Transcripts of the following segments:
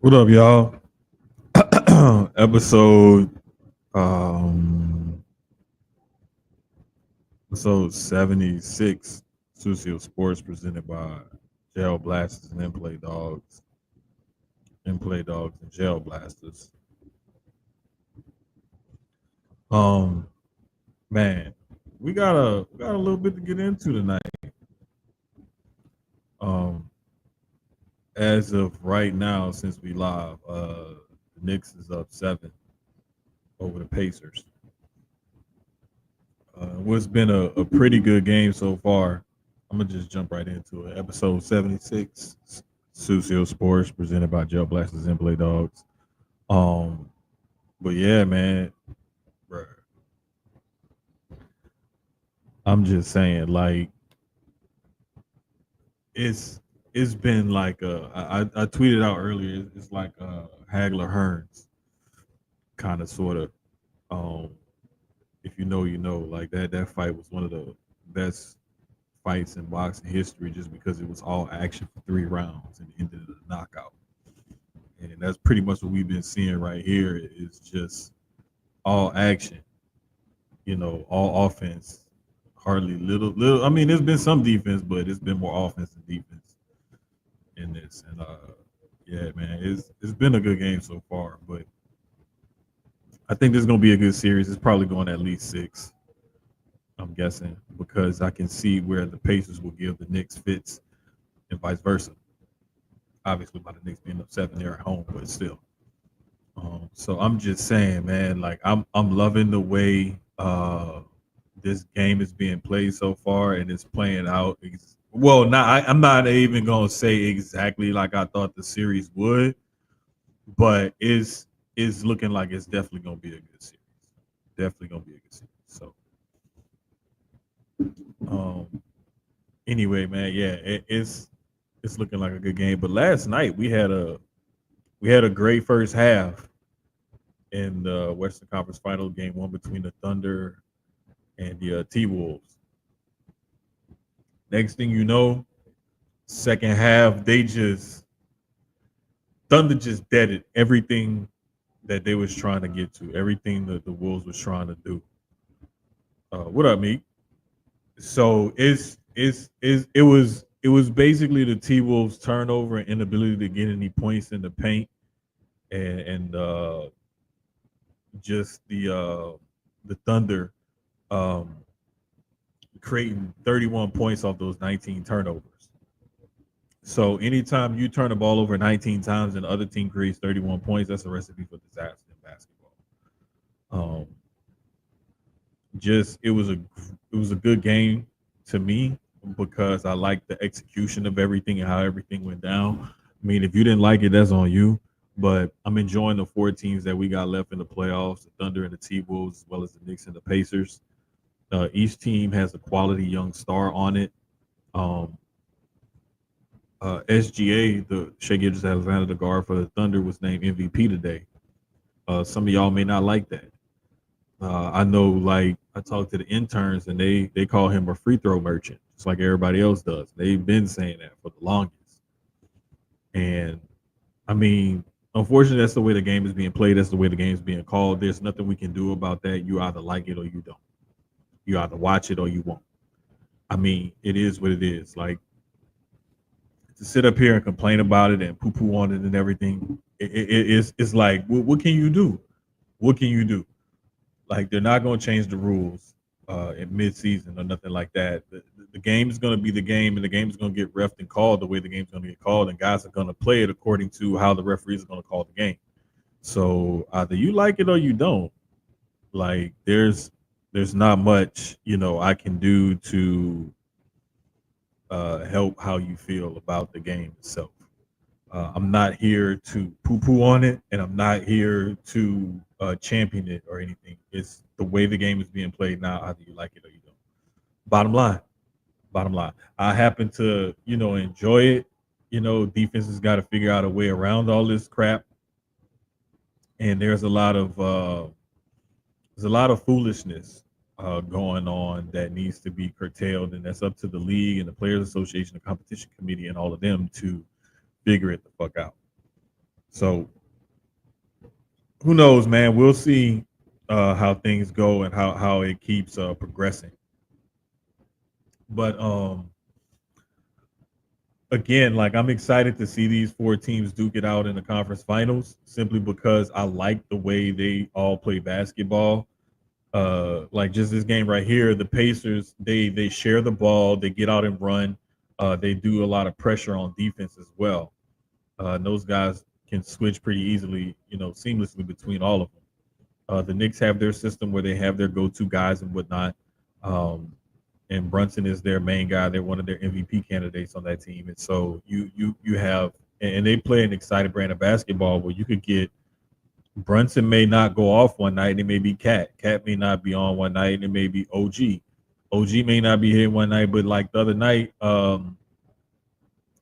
What up, y'all? episode um episode 76, Susio Sports presented by Jail Blasters and Inplay Dogs and Jail Blasters. Um man, we got a little bit to get into tonight. Um as of right now, since we live, the Knicks is up 7 over the Pacers. What's been a pretty good game so far. I'm gonna just jump right into it. Episode 76, Susio Sports, presented by Gel Blasters and Play Dogs. Um, but yeah, man, bruh, I'm just saying, like, it's it's been like I tweeted out earlier. It's like Hagler Hearns kind of sort of. Um, if you know, you know. Like that fight was one of the best fights in boxing history just because it was all action for 3 rounds and ended in a knockout. And that's pretty much what we've been seeing right here is just all action, all offense, hardly little. I mean, there's been some defense, but it's been more offense than defense in this. And yeah, man, it's been a good game so far, but I think this is gonna be a good series. It's probably going at least 6. I'm guessing because I can see where the Pacers will give the Knicks fits and vice versa. Obviously, by the Knicks being up 7 there at home, but still. So I'm just saying, man, like I'm loving the way this game is being played so far, and it's playing out. Well, not I'm not even gonna say exactly like I thought the series would, but it's looking like it's definitely gonna be a good series. Definitely gonna be a good series. So, um, anyway, man, yeah, it's looking like a good game. But last night we had a great first half in the Western Conference Final, game one between the Thunder and the T Wolves. Next thing you know, second half they just Thunder just deaded everything that they was trying to get to, everything that the Wolves was trying to do. What up, Meek? So it was basically the T Wolves turnover and inability to get any points in the paint, and just the Thunder um, creating 31 points off those 19 turnovers. So anytime you turn the ball over 19 times and the other team creates 31 points, that's a recipe for disaster in basketball. Um, just it was a good game to me because I like the execution of everything and how everything went down. I mean, if you didn't like it, that's on you. But I'm enjoying the 4 teams that we got left in the playoffs: the Thunder and the T Wolves, as well as the Knicks and the Pacers. Each team has a quality young star on it. Um, SGA, the Shea Gilgeous Alexander, the guard for the Thunder, was named MVP today. Some of y'all may not like that. I know, like I talked to the interns, and they call him a free throw merchant, just like everybody else does. They've been saying that for the longest, and I mean, unfortunately, that's the way the game is being played. That's the way the game is being called. There's nothing we can do about that. You either like it or you don't. You either watch it or you won't. I mean, it is what it is. Like to sit up here and complain about it and poo poo on it and everything. It's like, what can you do? What can you do? Like they're not going to change the rules in mid-season or nothing like that. The game is going to be the game, and the game is going to get refed and called the way the game's going to get called, and guys are going to play it according to how the referees are going to call the game. So either you like it or you don't. Like there's not much I can do to help how you feel about the game itself. I'm not here to poo poo on it, and I'm not here to champion it or anything. It's the way the game is being played now. Either you like it or you don't. Bottom line, bottom line. I happen to enjoy it. Defenses got to figure out a way around all this crap, and there's a lot of foolishness going on that needs to be curtailed, and that's up to the league and the Players Association, the competition committee, and all of them to figure it the fuck out. So who knows, man? We'll see how things go and how it keeps progressing. But again, like I'm excited to see these four teams duke it out in the conference finals simply because I like the way they all play basketball. Like just this game right here, the Pacers, they share the ball, they get out and run. They do a lot of pressure on defense as well. And those guys can switch pretty easily, seamlessly between all of them. The Knicks have their system where they have their go-to guys and whatnot. Um, and Brunson is their main guy. They're one of their MVP candidates on that team. And so you have, and they play an exciting brand of basketball where you could get Brunson may not go off one night, and it may be Cat. Cat may not be on one night, and it may be OG. OG may not be here one night, but like the other night,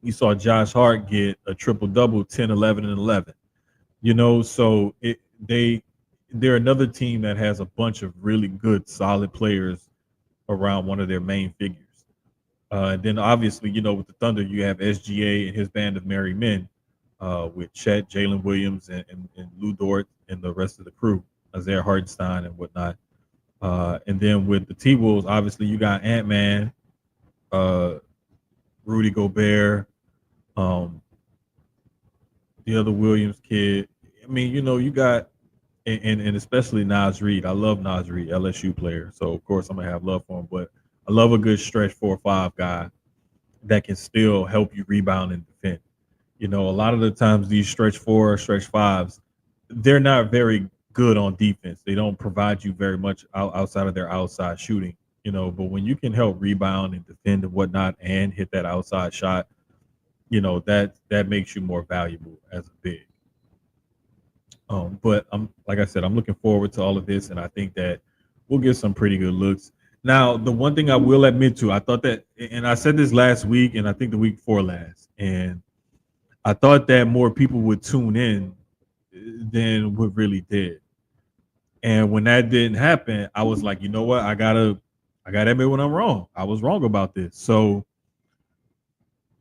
you saw Josh Hart get a triple double, 10, 11, and 11. So they're another team that has a bunch of really good, solid players around one of their main figures. And then obviously, with the Thunder, you have SGA and his band of merry men, with Chet, Jalen Williams, and Lou Dort, and the rest of the crew, Isaiah Hartenstein and whatnot. And then with the T Wolves, obviously you got Ant Man, uh, Rudy Gobert, um, the other Williams kid. I mean, you got and especially Nas Reed. I love Nas Reed, LSU player. So of course I'm gonna have love for him. But I love a good stretch 4 or 5 guy that can still help you rebound and defend. A lot of the times these stretch 4, stretch 5s, they're not very good on defense. They don't provide you very much outside of their outside shooting. But when you can help rebound and defend and whatnot and hit that outside shot, that makes you more valuable as a big. But I'm like I said, I'm looking forward to all of this, and I think that we'll get some pretty good looks. Now, the one thing I will admit to, I thought that, and I said this last week, and I think the week before last, and I thought that more people would tune in than what really did. And when that didn't happen, I was like, you know what? I gotta admit when I'm wrong. I was wrong about this. So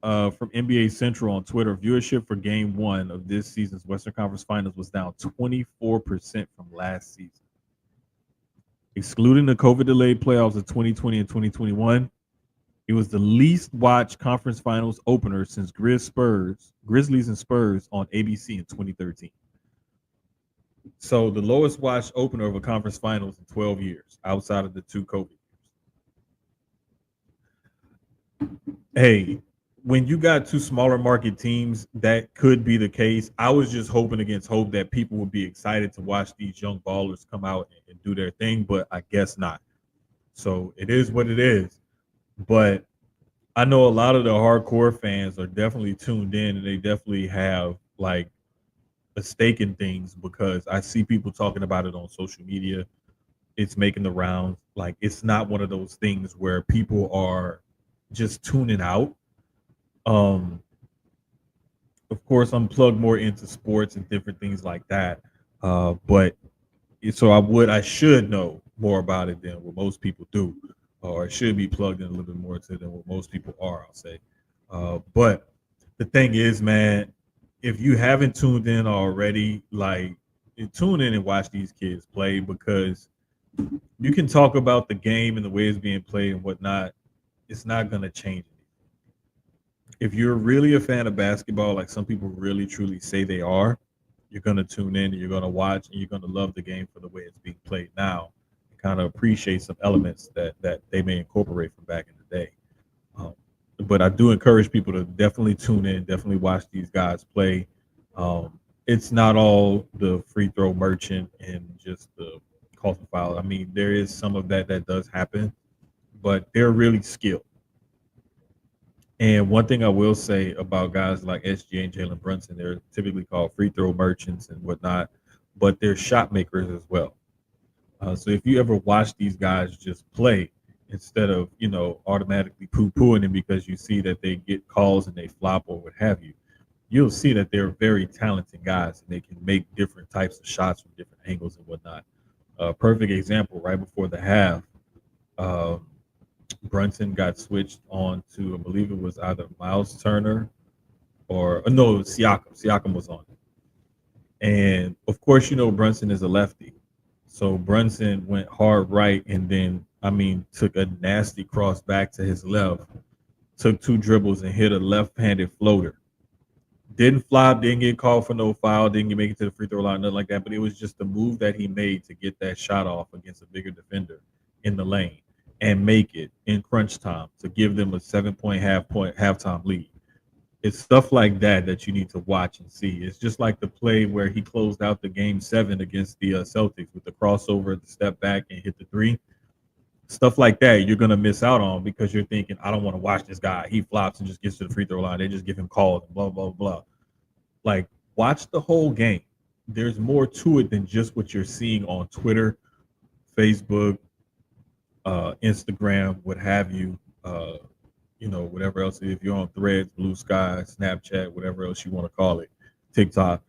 from NBA Central on Twitter, viewership for Game 1 of this season's Western Conference Finals was down 24% from last season. Excluding the COVID-delayed playoffs of 2020 and 2021, it was the least watched conference finals opener since Grizzlies and Spurs on ABC in 2013. So the lowest watched opener of a conference finals in 12 years, outside of the 2 COVID years. Hey, when you got 2 smaller market teams, that could be the case. I was just hoping against hope that people would be excited to watch these young ballers come out and do their thing, but I guess not. So it is what it is. But I know a lot of the hardcore fans are definitely tuned in, and they definitely have like a stake in things because I see people talking about it on social media. It's making the rounds. Like it's not one of those things where people are just tuning out. Um, of course, I'm plugged more into sports and different things like that. But so I should know more about it than what most people do, or I should be plugged in a little bit more to than what most people are. I'll say. But the thing is, man, if you haven't tuned in already, like tune in and watch these kids play because you can talk about the game and the way it's being played and whatnot. It's not gonna change it. If you're really a fan of basketball, like some people really truly say they are, you're gonna tune in and you're gonna watch and you're gonna love the game for the way it's being played now, and kind of appreciate some elements that they may incorporate from back in the day. Um, but I do encourage people to definitely tune in, definitely watch these guys play. It's not all the free throw merchant and just the culture foul. I mean, there is some of that does happen, but they're really skilled. And one thing I will say about guys like SGA and Jalen Brunson, they're typically called free throw merchants and whatnot, but they're shot makers as well. So if you ever watch these guys just play instead of automatically poo-pooing them because you see that they get calls and they flop or what have you, you'll see that they're very talented guys and they can make different types of shots from different angles and whatnot. Perfect example right before the half. Um, Brunson got switched on to, I believe it was either Miles Turner or no, Siakam. Siakam was on. And of course, Brunson is a lefty. So Brunson went hard right and then, took a nasty cross back to his left, took two dribbles and hit a left-handed floater. Didn't flop, didn't get called for no foul, didn't make it to the free throw line, nothing like that. But it was just the move that he made to get that shot off against a bigger defender in the lane and make it in crunch time to give them a 7 point halftime lead. It's stuff like that you need to watch and see. It's just like the play where he closed out the game 7 against the Celtics with the crossover, the step back, and hit the three. Stuff like that you're gonna miss out on because you're thinking, I don't want to watch this guy. He flops and just gets to the free throw line. They just give him calls and blah blah blah. Like, watch the whole game. There's more to it than just what you're seeing on Twitter, Facebook, Instagram, what have you. Whatever else. If you're on Threads, Blue Sky, Snapchat, whatever else you want to call it, TikTok.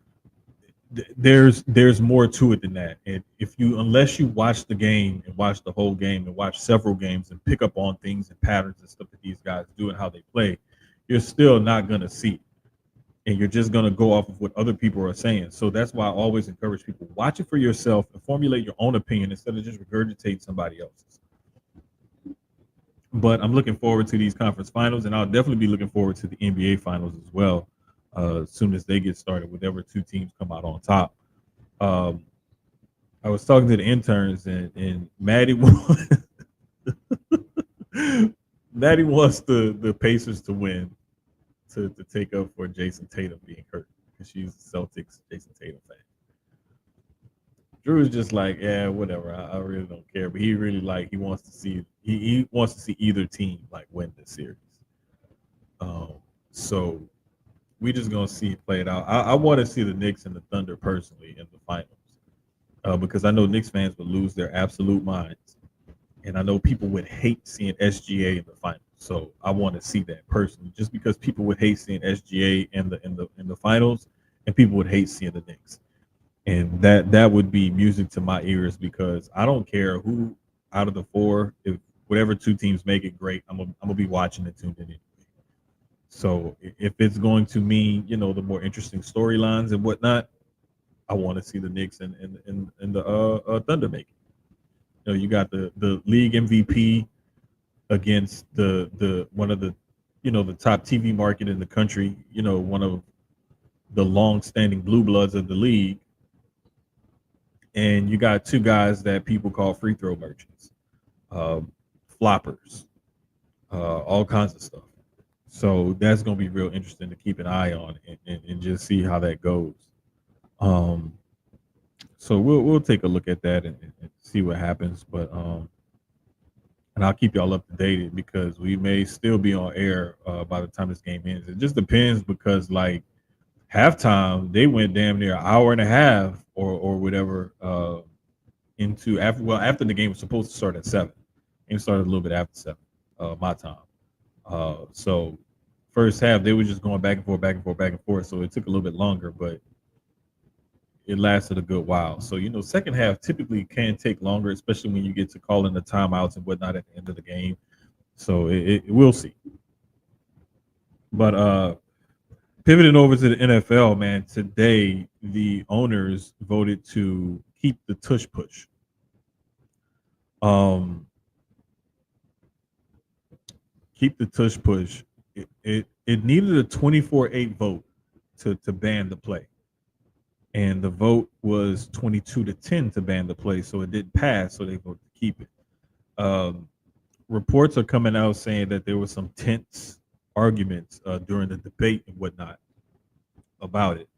There's more to it than that. And unless you watch the game and watch the whole game and watch several games and pick up on things and patterns and stuff that these guys do and how they play, you're still not gonna see it. And you're just gonna go off of what other people are saying. So that's why I always encourage people, watch it for yourself and formulate your own opinion instead of just regurgitate somebody else's. But I'm looking forward to these conference finals, and I'll definitely be looking forward to the NBA finals as well. As soon as they get started, whatever two teams come out on top. I was talking to the interns, and Maddie Maddie wants the Pacers to win to take up for Jason Tatum being hurt because she's a Celtics Jason Tatum fan. Drew is just like, yeah, whatever. I really don't care, but he really he wants to see he wants to see either team win this series. So we just gonna see it play it out. I want to see the Knicks and the Thunder personally in the finals because I know Knicks fans would lose their absolute minds, and I know people would hate seeing SGA in the finals. So I want to see that personally, just because people would hate seeing SGA in the finals, and people would hate seeing the Knicks. And that would be music to my ears because I don't care who out of the four, if whatever two teams make it, great. I'm gonna be watching it tuned in anyway. So if it's going to mean the more interesting storylines and whatnot, I want to see the Knicks and the Thunder make it. You got the league MVP against the one of the the top TV market in the country. One of the long-standing blue bloods of the league. And you got two guys that people call free throw merchants, floppers, all kinds of stuff. So that's going to be real interesting to keep an eye on and just see how that goes. So we'll take a look at that and see what happens. But and I'll keep y'all up to date because we may still be on air by the time this game ends. It just depends because halftime they went damn near an hour and a half or whatever after the game was supposed to start at 7. It started a little bit after 7 my time. So first half they were just going back and forth. So it took a little bit longer, but it lasted a good while. So second half typically can take longer, especially when you get to calling the timeouts and whatnot at the end of the game. So we'll see. But pivoting over to the NFL, man, today the owners voted to keep the tush push. Keep the tush push. It needed a 24-8 vote to ban the play. And the vote was 22-10 to ban the play, so it didn't pass, so they voted to keep it. Reports are coming out saying that there was some tense arguments during the debate and whatnot about it.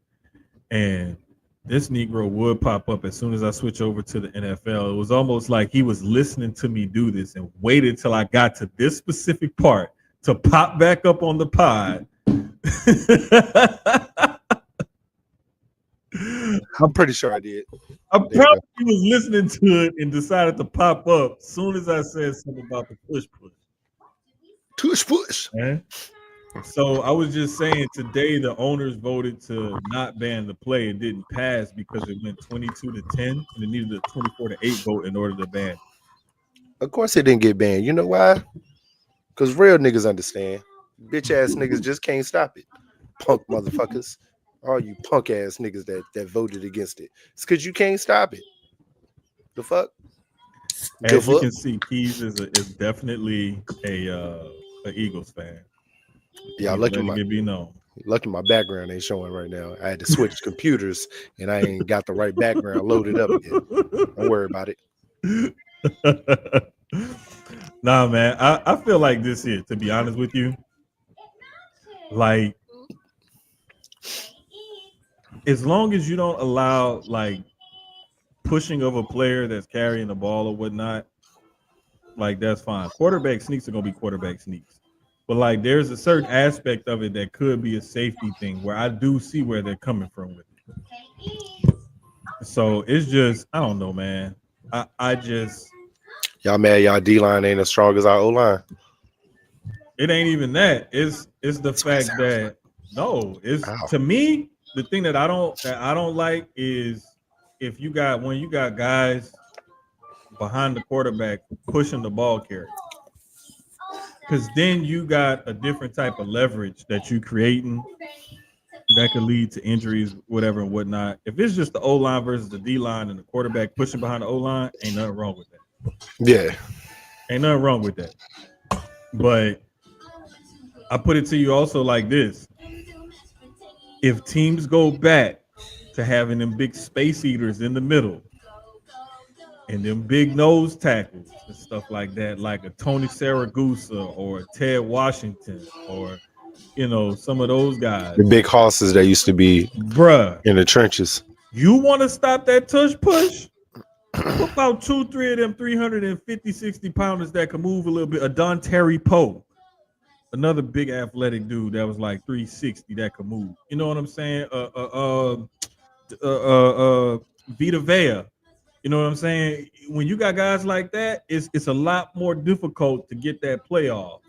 And this Negro would pop up as soon as I switch over to the NFL. It was almost like he was listening to me do this and waited till I got to this specific part to pop back up on the pod. I'm pretty sure I did. I probably was listening to it and decided to pop up as soon as I said something about the push. Tush push. So I was just saying today the owners voted to not ban the play. It didn't pass because it went 22-10 and it needed a 24-8 vote in order to ban. Of course it didn't get banned. You know why? Because real niggas understand. Bitch ass niggas just can't stop it. Punk motherfuckers. All you punk ass niggas that voted against it. It's because you can't stop it. The fuck? The As you fuck? can see, Keyz is definitely a Eagles fan. Yeah, He's letting it be known. lucky my background ain't showing right now. I had to switch computers and I ain't got the right background loaded up yet. Don't worry about it. Nah, man. I feel like this here, to be honest with you. Like, as long as you don't allow like pushing of a player that's carrying the ball or whatnot, like that's fine. Quarterback sneaks are gonna be quarterback sneaks. But like there's a certain aspect of it that could be a safety thing where I do see where they're coming from with it. So it's just, I don't know, man. I just, Y'all mad y'all D-line ain't as strong as our O-line. it ain't even that. It's the fact that no, it's to me, the thing that I don't like is if you got when you got guys behind the quarterback pushing the ball carrier. Because then you got a different type of leverage that you creating that could lead to injuries, whatever and whatnot. If it's just the O line versus the D line and the quarterback pushing behind the O line, ain't nothing wrong with that. Yeah. Ain't nothing wrong with that. But I put it to you also like this. If teams go back to having them big space eaters in the middle and them big nose tackles and stuff like that, like a Tony Saragusa or a Ted Washington or, you know, some of those guys. The big horses that used to be in the trenches. You want to stop that tush push? Put about 2-3 of them 350, 60 pounders that can move a little bit. A Don Terry Poe, another big athletic dude that was like 360 that could move. You know what I'm saying? Vita Vea. You know what I'm saying? When you got guys like that, it's a lot more difficult to get that play off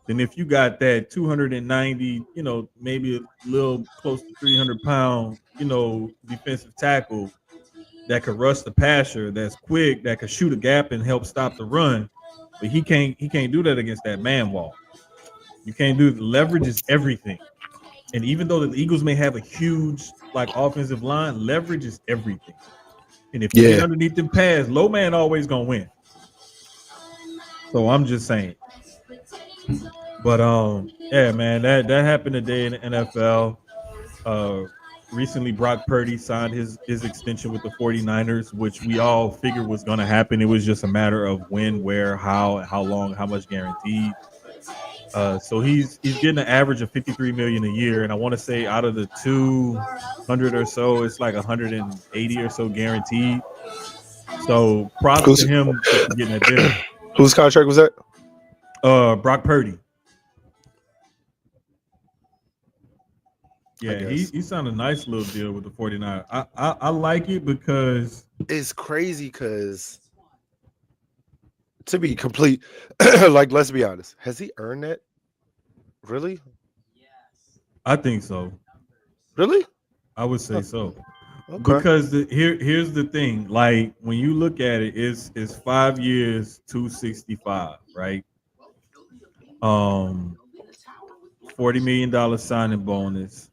than if you got that 290, you know, maybe a little close to 300-pound, you know, defensive tackle that could rush the passer, that's quick, that could shoot a gap and help stop the run. But he can't do that against that man wall. You can't do it. Leverage is everything. And even though the Eagles may have a huge like offensive line, leverage is everything. And if you get underneath them pads, low man always gonna win. So I'm just saying. But yeah, man, that happened today in the NFL. Recently Brock Purdy signed his extension with the 49ers, which we all figured was gonna happen. It was just a matter of when, where, how long, how much guaranteed. So he's getting an average of $53 million a year, and I want to say out of the 200 or so, it's like 180 or so guaranteed. So props to him for getting that deal. Whose contract was that? Brock Purdy. Yeah, he signed a nice little deal with the 49ers. I like it because it's crazy because to be complete, like, let's be honest. Has he earned that? Really? I think so. Really? I would say so. Okay. Because here's the thing. Like, when you look at it, it's 5 years, 265, right? $40 million signing bonus.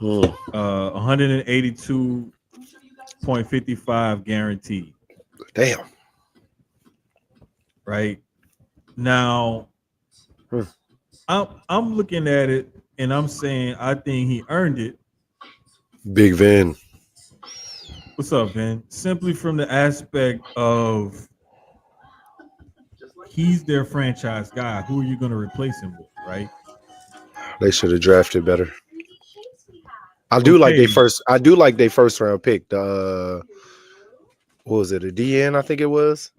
182.55 guaranteed. Damn. Right now, I'm looking at it and I'm saying I think he earned it. Big Vin. What's up, Vin? Simply from the aspect of he's their franchise guy. Who are you going to replace him with, right? They should have drafted better. I do like their first round pick. What was it? A DN, I think it was.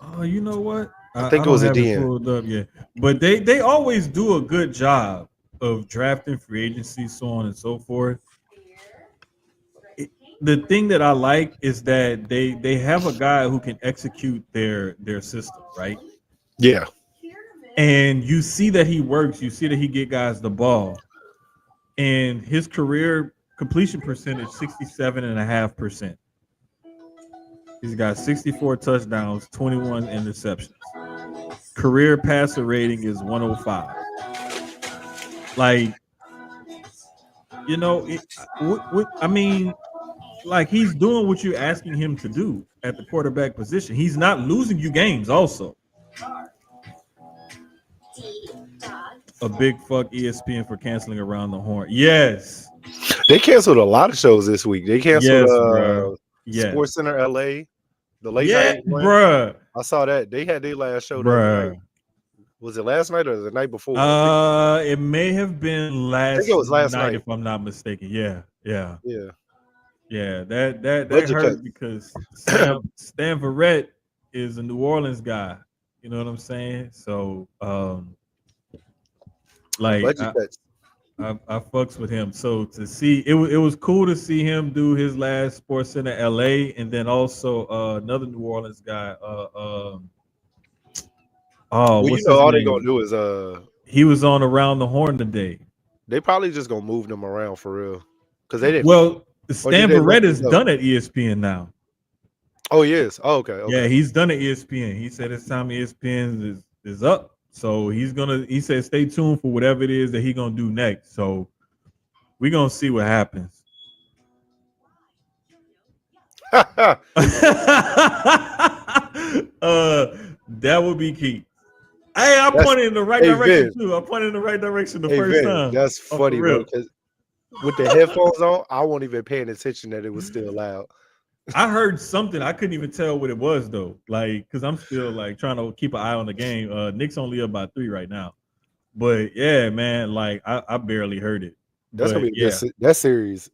Oh, you know what? I think it was a DN. Pulled up, yeah. But they always do a good job of drafting free agency, so on and so forth. The thing that I like is that they have a guy who can execute their system, right? Yeah. And you see that he works. You see that he get guys the ball. And his career completion percentage, 67.5%. He's got 64 touchdowns, 21 interceptions. Career passer rating is 105. Like, You know, I mean, like he's doing what you're asking him to do at the quarterback position. He's not losing you games. Also, a big fuck ESPN for canceling Around the Horn. Yes, They canceled a lot of shows this week. They canceled yes, bro. Yes, Sports Center LA, the late yeah, night one. bruh, I saw that. They had their last show the other night. bruh. Was it last night or the night before? It may have been I think last it was last night night. if I'm not mistaken. Yeah, yeah. Yeah. Yeah, that Budget hurt cut. because Stan Verrett is a New Orleans guy. You know what I'm saying? So, like Budget cuts. I fucks with him. So to see it was cool to see him do his last Sports Center LA, and then also another New Orleans guy. Oh, Well, what's his all they name? gonna do is He was on Around the Horn today. they probably just gonna move them around for real. Because they didn't. Well, Or Stan did they let Verrett is them go? done at ESPN now. Oh, he is. Oh, okay. Yeah, Okay. he's done at ESPN. He said his time at ESPN is up. So he said stay tuned for whatever it is that he's gonna do next. So we're gonna see what happens. That would be key. Hey, I pointed in the right direction too. I pointed in the right direction the first time. That's funny, bro. Because with the headphones on, I wasn't even paying attention that it was still loud. I heard something. I couldn't even tell what it was though. Like, because I'm still like trying to keep an eye on the game. Nick's only up by 3 right now. But yeah, man, like I barely heard it. That's but, gonna be that series.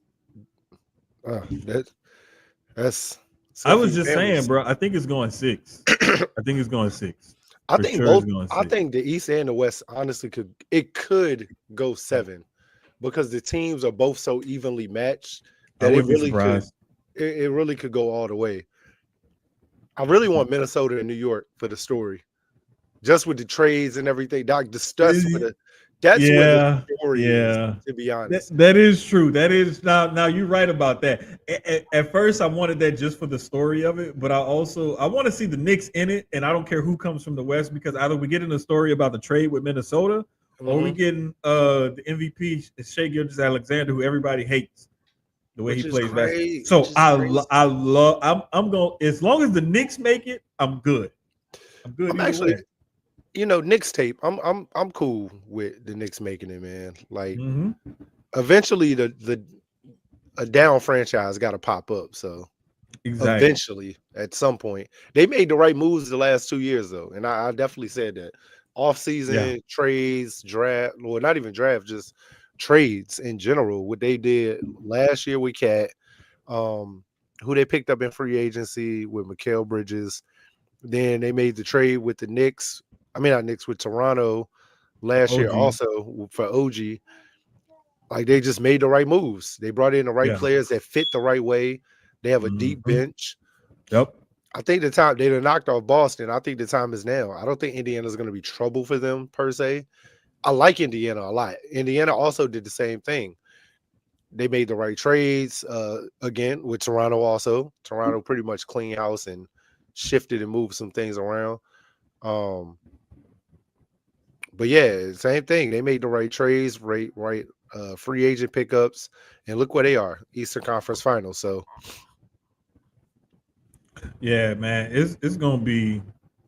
That's. I was just saying, bro. I think it's going 6. I think it's going 6. I think both. I think the East and the West honestly could go 7 because the teams are both so evenly matched that it really could. It really could go all the way. I really want Minnesota and New York for the story, just with the trades and everything. That's where the story is. To be honest, that is true. That is now you're right about that. At first, I wanted that just for the story of it, but I want to see the Knicks in it, and I don't care who comes from the West because either we get in a story about the trade with Minnesota, or we getting the MVP Shai Gilgeous-Alexander, who everybody hates. The way he plays basketball. So I'm going, as long as the Knicks make it, I'm good. I'm good. I'm actually, Knicks tape. I'm cool with the Knicks making it, man. Like eventually a down franchise got to pop up. So eventually at some point, they made the right moves the last 2 years though. And I definitely said that off season trades, draft, or not even draft, just trades in general. What they did last year with Cat, who they picked up in free agency with Mikal Bridges. Then they made the trade with the Knicks. I mean, not Knicks, with Toronto last year also for OG. Like they just made the right moves. They brought in the right players that fit the right way. They have a deep bench. Yep. I think the time they knocked off Boston. I think the time is now. I don't think Indiana's going to be trouble for them per se. I like Indiana a lot. Indiana also did the same thing. They made the right trades again with Toronto also. Toronto pretty much clean house and shifted and moved some things around. But yeah, same thing. They made the right trades, right free agent pickups, and look where they are, Eastern Conference Finals. So yeah, man, it's gonna be.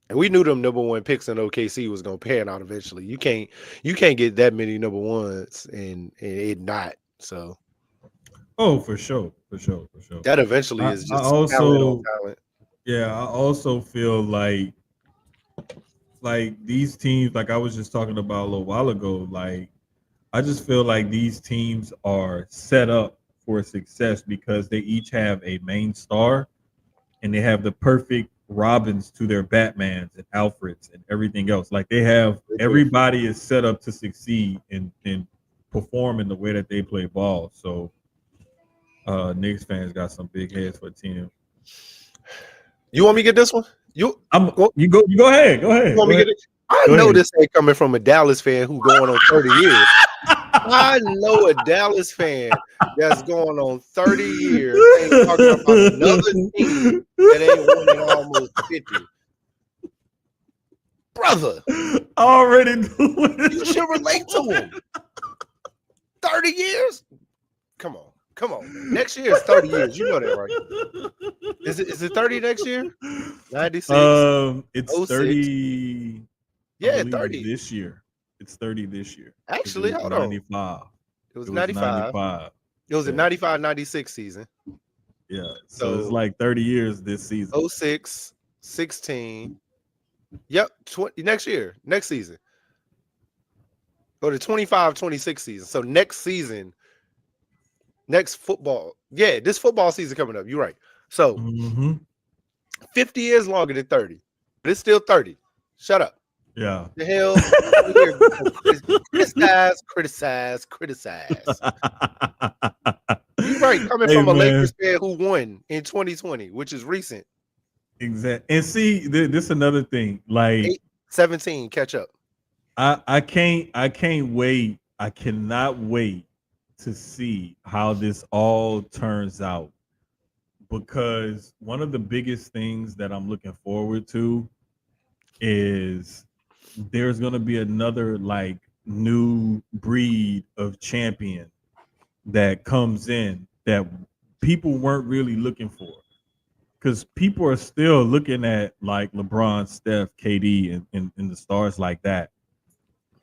And we knew them number 1 picks in OKC was gonna pan out eventually. You can't get that many number 1s and it not. So for sure. That eventually is just talent on talent. Yeah, I also feel like these teams, like I was just talking about a little while ago, like I just feel like these teams are set up for success because they each have a main star and they have the perfect Robins to their Batmans and Alfreds and everything else. Like they have everybody is set up to succeed and perform in the way that they play ball. So Knicks fans got some big heads for a team. You want me to get this one? You go ahead. Go ahead. You want me to get it? I know this ain't coming from a Dallas fan who going on 30 years. I know a Dallas fan that's going on 30 years ain't talking about another team that ain't winning almost 50. Brother, already doing it. You should relate to him. 30 years? Come on, man. Next year is 30 years. You know that, right? Is it 30 next year? 96, It's 06. 30. I Yeah, believe 30. this year. It's 30 this year because it Actually, was hold on. 95. It was It was 95. 95. It was a Yeah, 95, 96 season. yeah. So it's So like 30 years this season. 06, 16. Yep, next year, next season. Or the 25, 26 season. So next season, next football. Yeah, this football season coming up. You're right. So 50 years longer than 30. But it's still 30. Shut up. Yeah. The hell? Criticize. You're right. Coming Hey from a man. Lakers fan who won in 2020, which is recent. Exactly. And see, this another thing. Like 17, catch up. I can't wait. I cannot wait to see how this all turns out, because one of the biggest things that I'm looking forward to is there's going to be another like new breed of champion that comes in that people weren't really looking for, because people are still looking at like LeBron, Steph, KD, and the stars like that.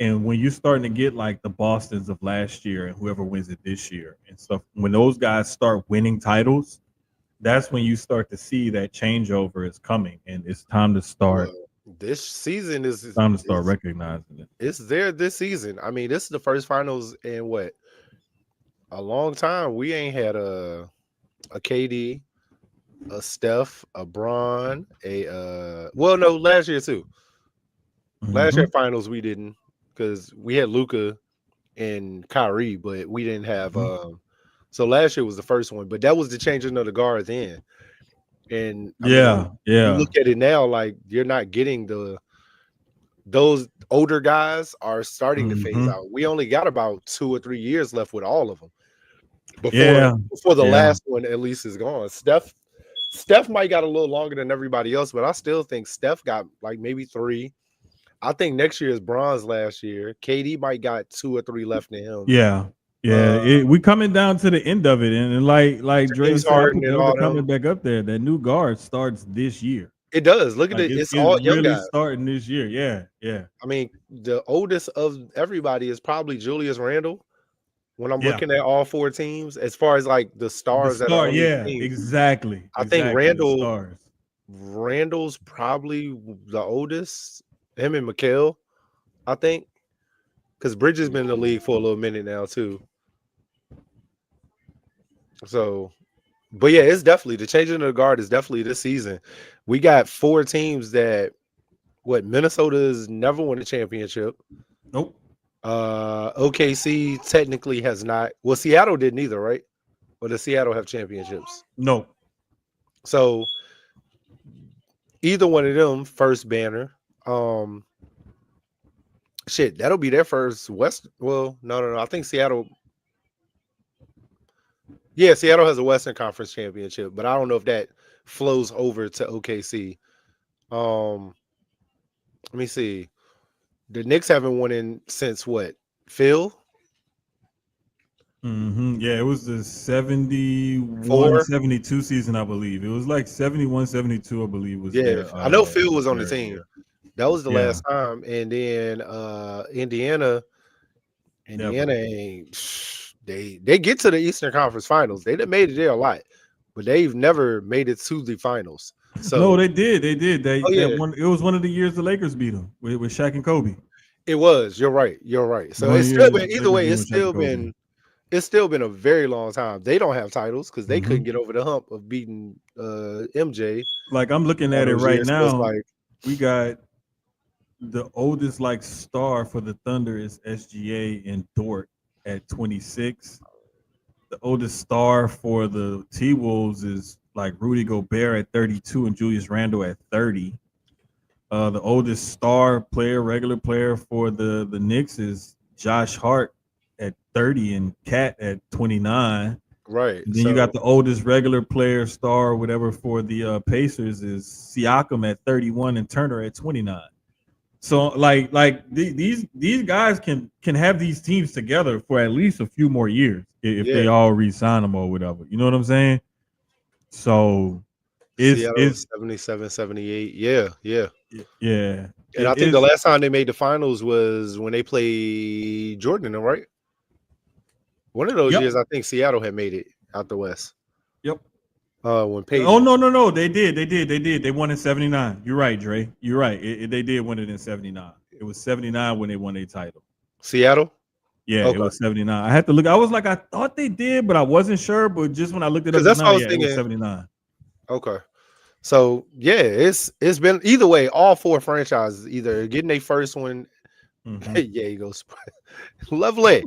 And when you're starting to get like the Bostons of last year and whoever wins it this year and stuff, when those guys start winning titles, that's when you start to see that changeover is coming, and it's time to start. Well, this season is Time to start recognizing it. It's there this season. I mean, this is the first finals in what, a long time. We ain't had a KD, a Steph, a Bron, well, no, last year too. Last year finals we didn't, because we had Luka and Kyrie, but we didn't have so last year was the first one, but that was the changing of the guard then. And I mean, you look at it now, like you're not getting those older guys are starting to phase out. We only got about 2 or 3 years left with all of them before the last one at least is gone. Steph might got a little longer than everybody else, but I still think Steph got like maybe 3. I think next year is Bron's last year. KD might got 2 or 3 left in him. We coming down to the end of it, and like Dre said, I put the other comment back up there. That new guard starts this year. It does. Look at it. It's all young really guys starting this year. Yeah. I mean, the oldest of everybody is probably Julius Randle. When I'm looking at all 4 teams, as far as like the stars that are on these teams, exactly. I think Randall's probably the oldest. Him and Mikal, I think, because Bridges been in the league for a little minute now too. So, but yeah, it's definitely the changing of the guard is definitely this season. We got 4 teams that Minnesota's never won a championship. Nope. OKC technically has not. Well, Seattle didn't either, right? Or does Seattle have championships? No. So either one of them first banner. Shit, that'll be their first West. Well, no. I think Seattle. Yeah, Seattle has a Western Conference championship, but I don't know if that flows over to OKC. Let me see. The Knicks haven't won in since what? Phil? Yeah, it was the 71-72 season, I believe. It was like 71-72, I believe. Was I know Phil was on the team. Year. That was the last time. And then Indiana ain't. They get to the Eastern Conference Finals. They made it there a lot, but they've never made it to the finals. So no, they did. It was one of the years the Lakers beat them with Shaq and Kobe. It was. You're right. So it's still been either way. It's still been a very long time. They don't have titles because they couldn't get over the hump of beating MJ. Like I'm looking at it right now. So like, we got the oldest like star for the Thunder is SGA and Dort at 26. The oldest star for the T-Wolves is like Rudy Gobert at 32 and Julius Randle at 30. The oldest star player, regular player for the Knicks is Josh Hart at 30 and Cat at 29. Right. And then you got the oldest regular player, star, whatever, for the Pacers is Siakam at 31 and Turner at 29. So these guys can have these teams together for at least a few more years if they all re-sign them or whatever. You know what I'm saying? So Seattle it's 77, 78. Yeah. yeah. And I think the last time they made the finals was when they played Jordan, right? One of those years, I think Seattle had made it out the West. Yep. When Page. Oh no, they did. They won in '79. You're right, Dre. You're right. They did win it in '79. It was '79 when they won their title. Seattle. Yeah, okay. It was '79. I had to look. I was like, I thought they did, but I wasn't sure. But just when I looked it up, that's now, what I was thinking. It was '79. Okay. So yeah, it's been either way. All four franchises either getting their first one. Mm-hmm. Yeah, he goes lovely.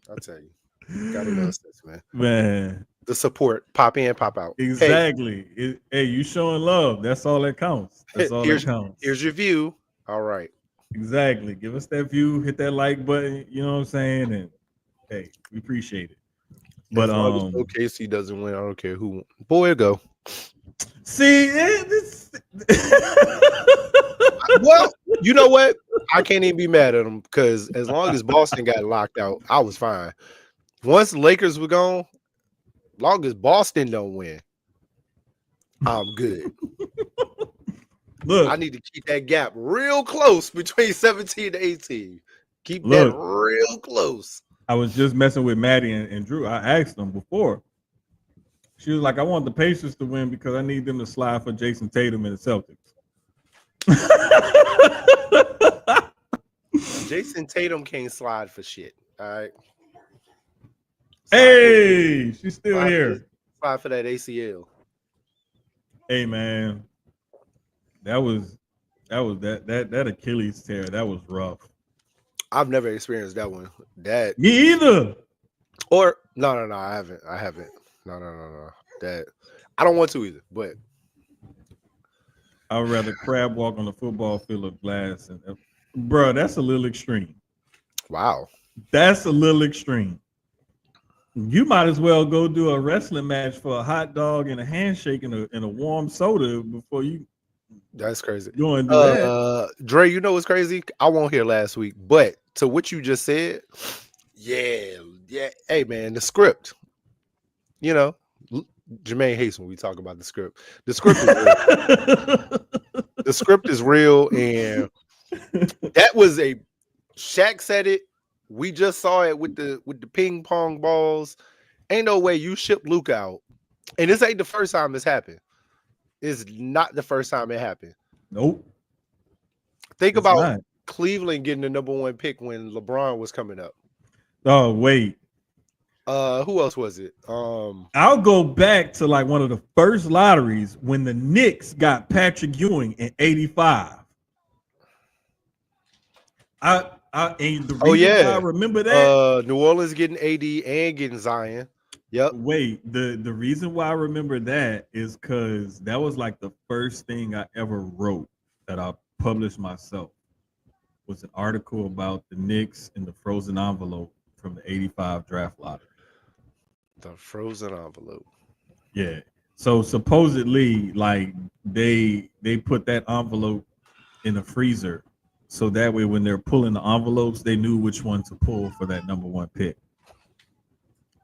I'll tell you, gotta love this, man. The support, pop in, pop out. Exactly. Hey, you showing love. That's all that counts. That's all that counts. Here's your view. All right. Exactly. Give us that view. Hit that like button. You know what I'm saying? And hey, we appreciate it. But as long as OKC doesn't win, I don't care who. Boy, go. See, well, you know what? I can't even be mad at them because as long as Boston got locked out, I was fine. Once the Lakers were gone, long as Boston don't win, I'm good. Look, I need to keep that gap real close between 17 and 18. Keep that real close. I was just messing with Maddie and Drew. I asked them before. She was like, I want the Pacers to win because I need them to slide for Jason Tatum and the Celtics. Jason Tatum can't slide for shit. All right. Hey, she's still here. Slide for that ACL. Hey man, that Achilles tear. That was rough. I've never experienced that one. That me either. Or no, I haven't. No. That I don't want to either. But I would rather crab walk on a football field of glass. And bro, that's a little extreme. Wow, that's a little extreme. You might as well go do a wrestling match for a hot dog and a handshake and a warm soda before you. That's crazy. You want to do that? Dre, you know what's crazy? I won't hear last week, but to what you just said, yeah. Hey man, the script. You know, Jermaine hates when we talk about the script. The script is real. The script is real, and that was a Shaq said it. We just saw it with the ping pong balls. Ain't no way you ship Luke out. And this ain't the first time it's happened. It's not the first time it happened. Nope. Think about Cleveland getting the #1 pick when LeBron was coming up. Oh, wait. Who else was it? I'll go back to like one of the first lotteries when the Knicks got Patrick Ewing in '85. And the reason I remember that New Orleans getting AD and getting Zion. Yep. Wait, the reason why I remember that is because that was like the first thing I ever wrote that I published myself was an article about the Knicks and the frozen envelope from the '85 draft lottery. The frozen envelope. Yeah. So supposedly, like they put that envelope in the freezer. So that way, when they're pulling the envelopes, they knew which one to pull for that #1 pick.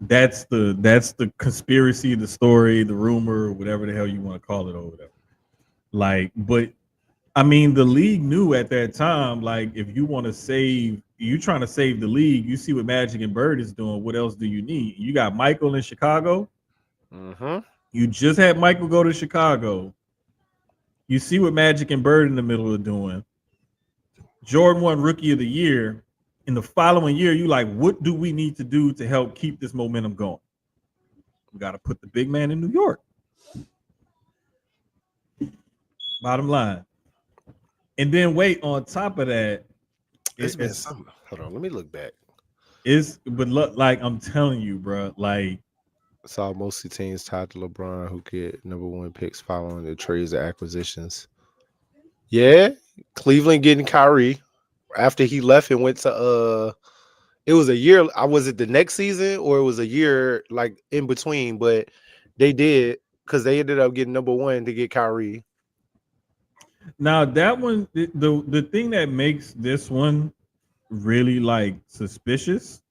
That's the conspiracy, the story, the rumor, whatever the hell you want to call it, or whatever. Like, but I mean, the league knew at that time. Like, if you want to save, you trying to save the league. You see what Magic and Bird is doing. What else do you need? You got Michael in Chicago. Mm-hmm. You just had Michael go to Chicago. You see what Magic and Bird in the middle are doing. Jordan won Rookie of the Year. In the following year, you like, what do we need to do to help keep this momentum going? We got to put the big man in New York. Bottom line. And then wait, on top of that, it's been something. Hold on, let me look back. But look, like I'm telling you, bro, like saw mostly teams tied to LeBron who get #1 picks following the trades or acquisitions. Yeah, Cleveland getting Kyrie after he left and went to it was a year. Was it the next season or it was a year like in between? But they did because they ended up getting #1 to get Kyrie. Now that one, the thing that makes this one really like suspicious,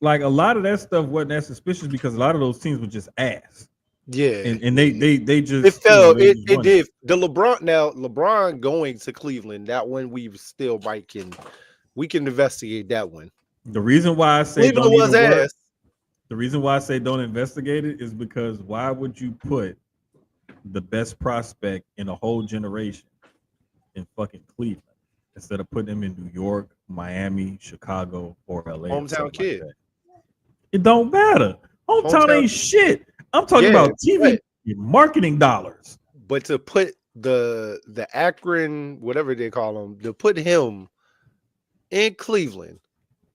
like a lot of that stuff wasn't that suspicious because a lot of those teams were just ass. Yeah, And they it just fell. they just It won it. did. The LeBron going to Cleveland. That one we still we can investigate that one. The reason why I say Cleveland don't was even work, ass. the reason why I say don't investigate it is because why would you put the best prospect in a whole generation in fucking Cleveland instead of putting him in New York, Miami, Chicago, or LA or Hometown something like kid. that? It don't matter. Hometown Hometown. ain't shit. I'm talking Yeah, about TV marketing dollars. but to put the Akron, whatever they call them, to put him in Cleveland,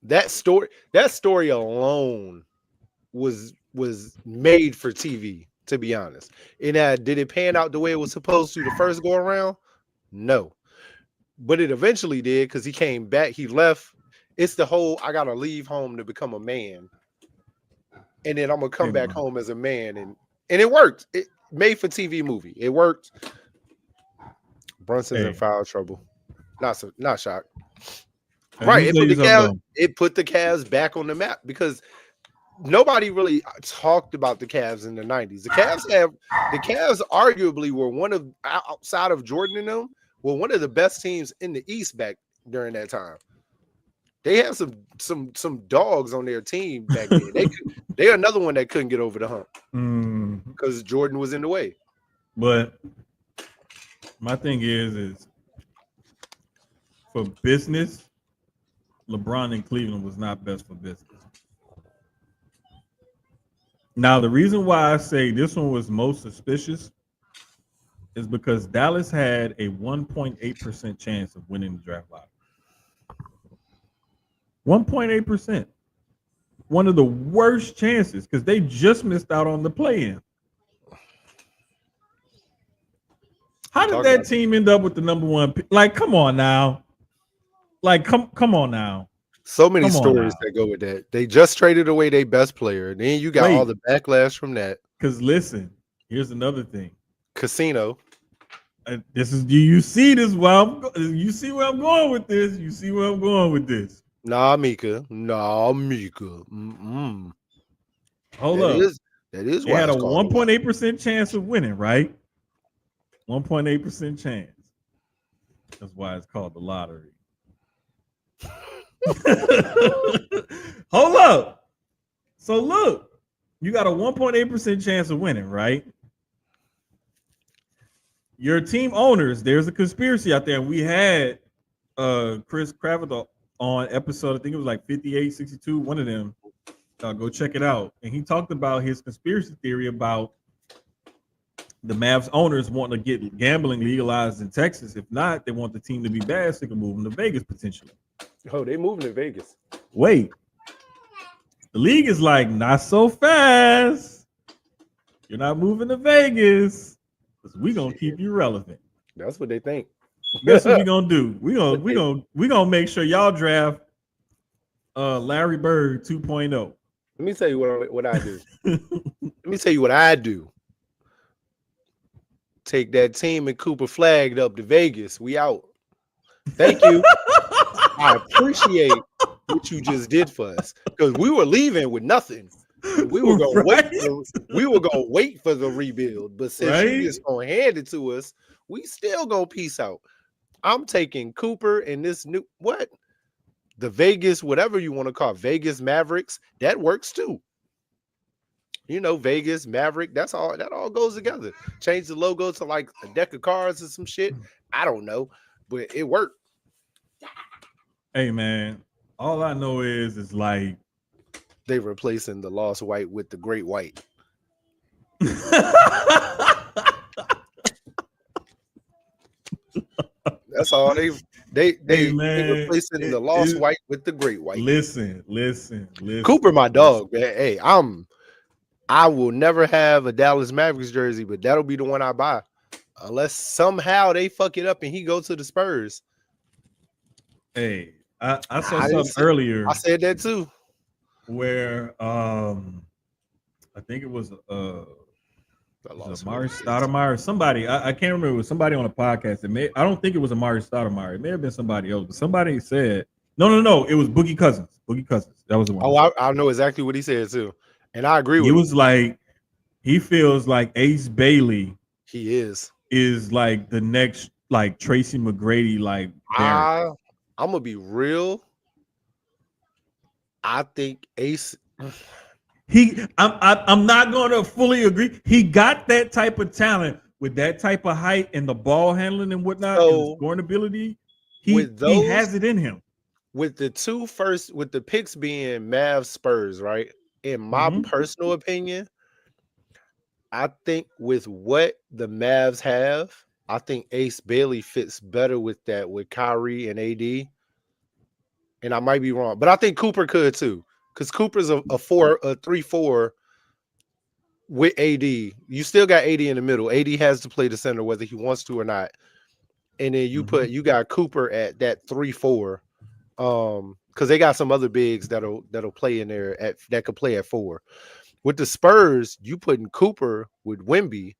that story alone was made for TV. To be honest, and did it pan out the way it was supposed to the first go around? No, but it eventually did because he came back. He left. It's the whole I gotta leave home to become a man, and then I'm gonna come back home as a man, and it worked. It made for TV movie. It worked. Brunson's in foul trouble. Not shocked. Right. It put the Cavs back on the map because nobody really talked about the Cavs in the 90s. The Cavs arguably were one of outside of Jordan and them were one of the best teams in the East back during that time. They had some dogs on their team back then. They're another one that couldn't get over the hump because Jordan was in the way. But my thing is for business, LeBron in Cleveland was not best for business. Now, the reason why I say this one was most suspicious is because Dallas had a 1.8% chance of winning the draft lottery. 1.8%. One of the worst chances because they just missed out on the play-in. How did that team end up with the number one pick? Like, come on now. Like, come on now. So many stories that go with that. They just traded away their best player. And then you got all the backlash from that. Because listen, here's another thing. Casino. This is you see this you see where I'm going with this. You see where I'm going with this. Nah, Mika. Mm-mm. Hold up. That is they had a 1.8% chance of winning, right? 1.8% chance. That's why it's called the lottery. Hold up. So look, you got a 1.8% chance of winning, right? Your team owners, there's a conspiracy out there. We had Chris Kravitz on episode, I think it was like 58, 62, one of them. Go check it out. And he talked about his conspiracy theory about the Mavs owners wanting to get gambling legalized in Texas. If not, they want the team to be bad so they can move them to Vegas potentially. Oh, they moving to Vegas. Wait. The league is like, not so fast. You're not moving to Vegas because we're going to keep you relevant. That's what they think. Guess what we're going to do? We're gonna make sure y'all draft Larry Bird 2.0. Let me tell you what I do. Let me tell you what I do. Take that team and Cooper flagged up to Vegas. We out. Thank you. I appreciate what you just did for us because we were leaving with nothing. We were gonna wait for the rebuild, but since you just gonna hand it to us, we still gonna peace out. I'm taking Cooper and this new the Vegas, whatever you want to call it, Vegas Mavericks. That works too. You know, Vegas Maverick. That all goes together. Change the logo to like a deck of cards or some shit. I don't know, but it worked. Hey man, all I know is like they replacing the lost white with the great white. That's all they replacing the lost white with the great white. Listen. Cooper, my dog, man. Hey, I will never have a Dallas Mavericks jersey, but that'll be the one I buy. Unless somehow they fuck it up and he goes to the Spurs. Hey, I saw something earlier. I said that too. Where I think it was I lost Amari who it is. Stoudemire. Somebody, I can't remember. It was somebody on a podcast. I don't think it was Amari Stoudemire. It may have been somebody else. But somebody said, no. It was Boogie Cousins. Boogie Cousins. That was the one. Oh, I know exactly what he said too, and I agree with He him. was like, he feels like Ace Bailey He is like the next like Tracy McGrady like variant. I'm gonna be real. I think Ace. I'm not gonna fully agree. He got that type of talent with that type of height and the ball handling and whatnot and the scoring ability. He has it in him. With the with the picks being Mavs Spurs, right? In my personal opinion, I think with what the Mavs have, I think Ace Bailey fits better with that with Kyrie and AD. And I might be wrong, but I think Cooper could too, because Cooper's a 3-4 with AD. You still got AD in the middle. AD has to play the center whether he wants to or not. And then you got Cooper at that 3-4. Because they got some other bigs that'll play in there that could play at 4. With the Spurs, you putting Cooper with Wemby.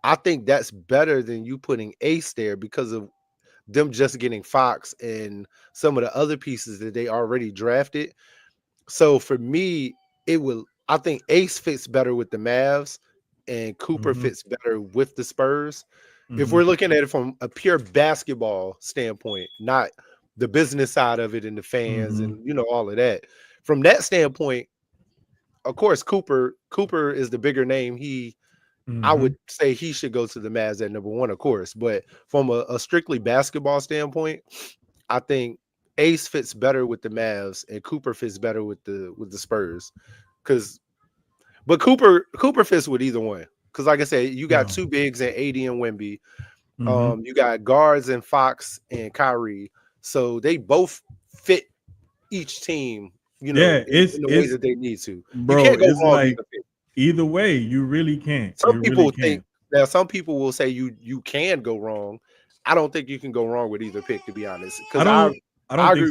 I think that's better than you putting Ace there because of them just getting Fox and some of the other pieces that they already drafted. So for me, I think Ace fits better with the Mavs and Cooper fits better with the Spurs. If we're looking at it from a pure basketball standpoint, not the business side of it and the fans and all of that. From that standpoint, of course, Cooper is the bigger name. I would say he should go to the Mavs at number 1, of course. But from a strictly basketball standpoint, I think Ace fits better with the Mavs and Cooper fits better with the Spurs. But Cooper fits with either one. Because like I said, you got 2 bigs and AD and Wemby. You got guards and Fox and Kyrie. So they both fit each team, in the way that they need to. Bro, you can't go wrong like, either way, you really can't. Some people will say you can go wrong. I don't think you can go wrong with either pick, to be honest. I don't think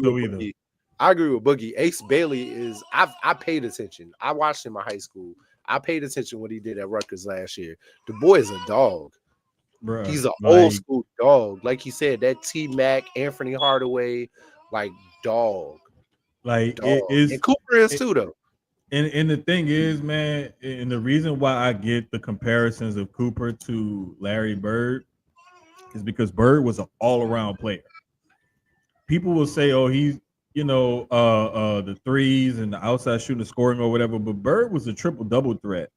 so either. Boogie. I agree with Boogie. Ace Bailey is I paid attention. I watched him in high school. I paid attention what he did at Rutgers last year. The boy is a dog. Bruh, he's an old school dog. Like he said, that T-Mac, Anthony Hardaway, like dog. Like dog. And Cooper is too, though. And the thing is, man, and the reason why I get the comparisons of Cooper to Larry Bird is because Bird was an all-around player. People will say, oh, he's, the threes and the outside shooting, the scoring or whatever, but Bird was a triple-double threat.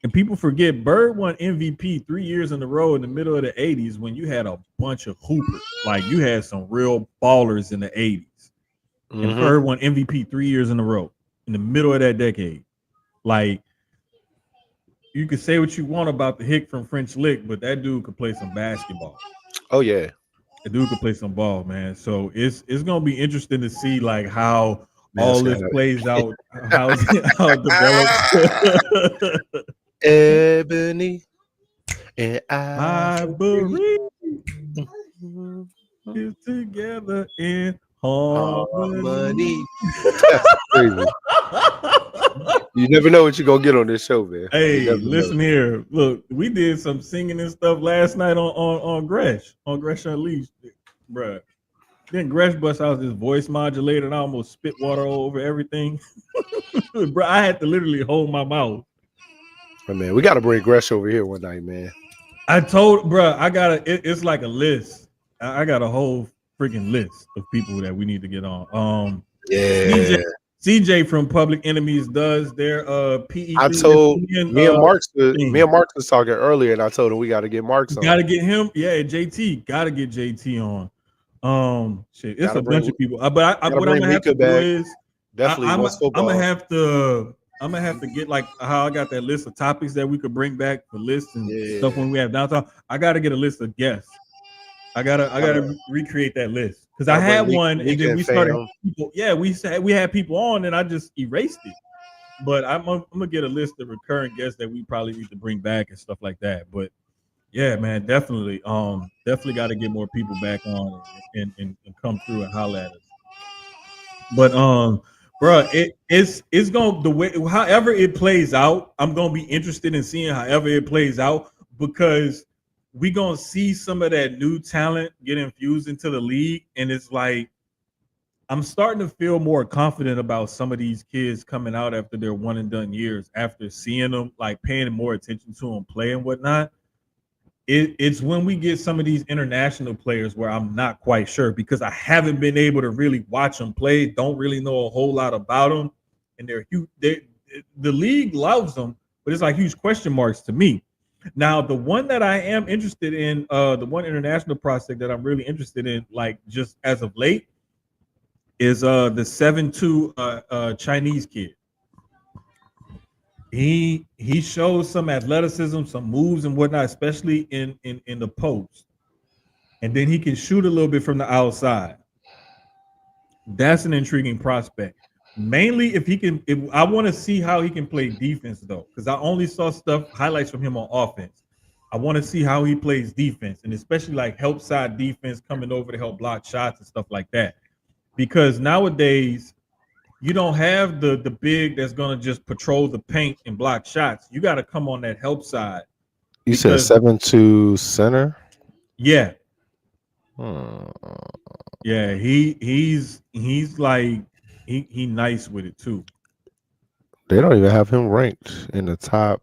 And people forget Bird won MVP 3 years in a row in the middle of the 80s when you had a bunch of hoopers. Like, you had some real ballers in the 80s. And Bird won MVP 3 years in a row in the middle of that decade. Like, you could say what you want about the hick from French Lick, but that dude could play some basketball. Oh, yeah. The dude could play some ball, man. So it's going to be interesting to see, like, how all this plays out, how it develops. Ebony and Ivory is together in harmony. That's crazy. You never know what you're gonna get on this show, man. Hey, listen here. Look, we did some singing and stuff last night on Gresh Unleashed, bruh. Then Gresh bust out this voice modulator and I almost spit water all over everything. Bro, I had to literally hold my mouth. Oh, man, we got to bring Gresh over here one night, man. I told, bro, it's like a list. I got a whole freaking list of people that we need to get on. Yeah. CJ from Public Enemies does their PE. I told me and Marks was talking earlier, and I told him we got to get Marks on. Got to get him. Yeah, JT. Got to get JT on. Shit, it's a bunch of people. But what I'm gonna have to do is definitely I'm gonna have to get like how I got that list of topics that we could bring back for lists and stuff when we have downtown. I gotta get a list of guests. I gotta recreate that list because I had one and then we started. We had people on and I just erased it. But I'm gonna get a list of recurring guests that we probably need to bring back and stuff like that. But yeah, man, definitely got to get more people back on and come through and holler at us. But bro. It's gonna the way however it plays out. I'm gonna be interested in seeing however it plays out because we gonna see some of that new talent get infused into the league, and it's like I'm starting to feel more confident about some of these kids coming out after their one and done years, after seeing them, like paying more attention to them play and whatnot. It's when we get some of these international players where I'm not quite sure because I haven't been able to really watch them play, don't really know a whole lot about them, and they're huge. The league loves them, but it's like huge question marks to me. Now, the one that I am interested in, the one international prospect that I'm really interested in, like just as of late, is the 7'2" Chinese kid. He shows some athleticism, some moves and whatnot, especially in the post, and then he can shoot a little bit from the outside. That's an intriguing prospect. Mainly if he can. If, I want to see how he can play defense though, because I only saw stuff highlights from him on offense. I want to see how he plays defense, and especially like help side defense coming over to help block shots and stuff like that. Because nowadays you don't have the big that's gonna just patrol the paint and block shots. You got to come on that help side. You said 7'2" center. Yeah, Hmm. yeah. He's like he nice with it too. They don't even have him ranked in the top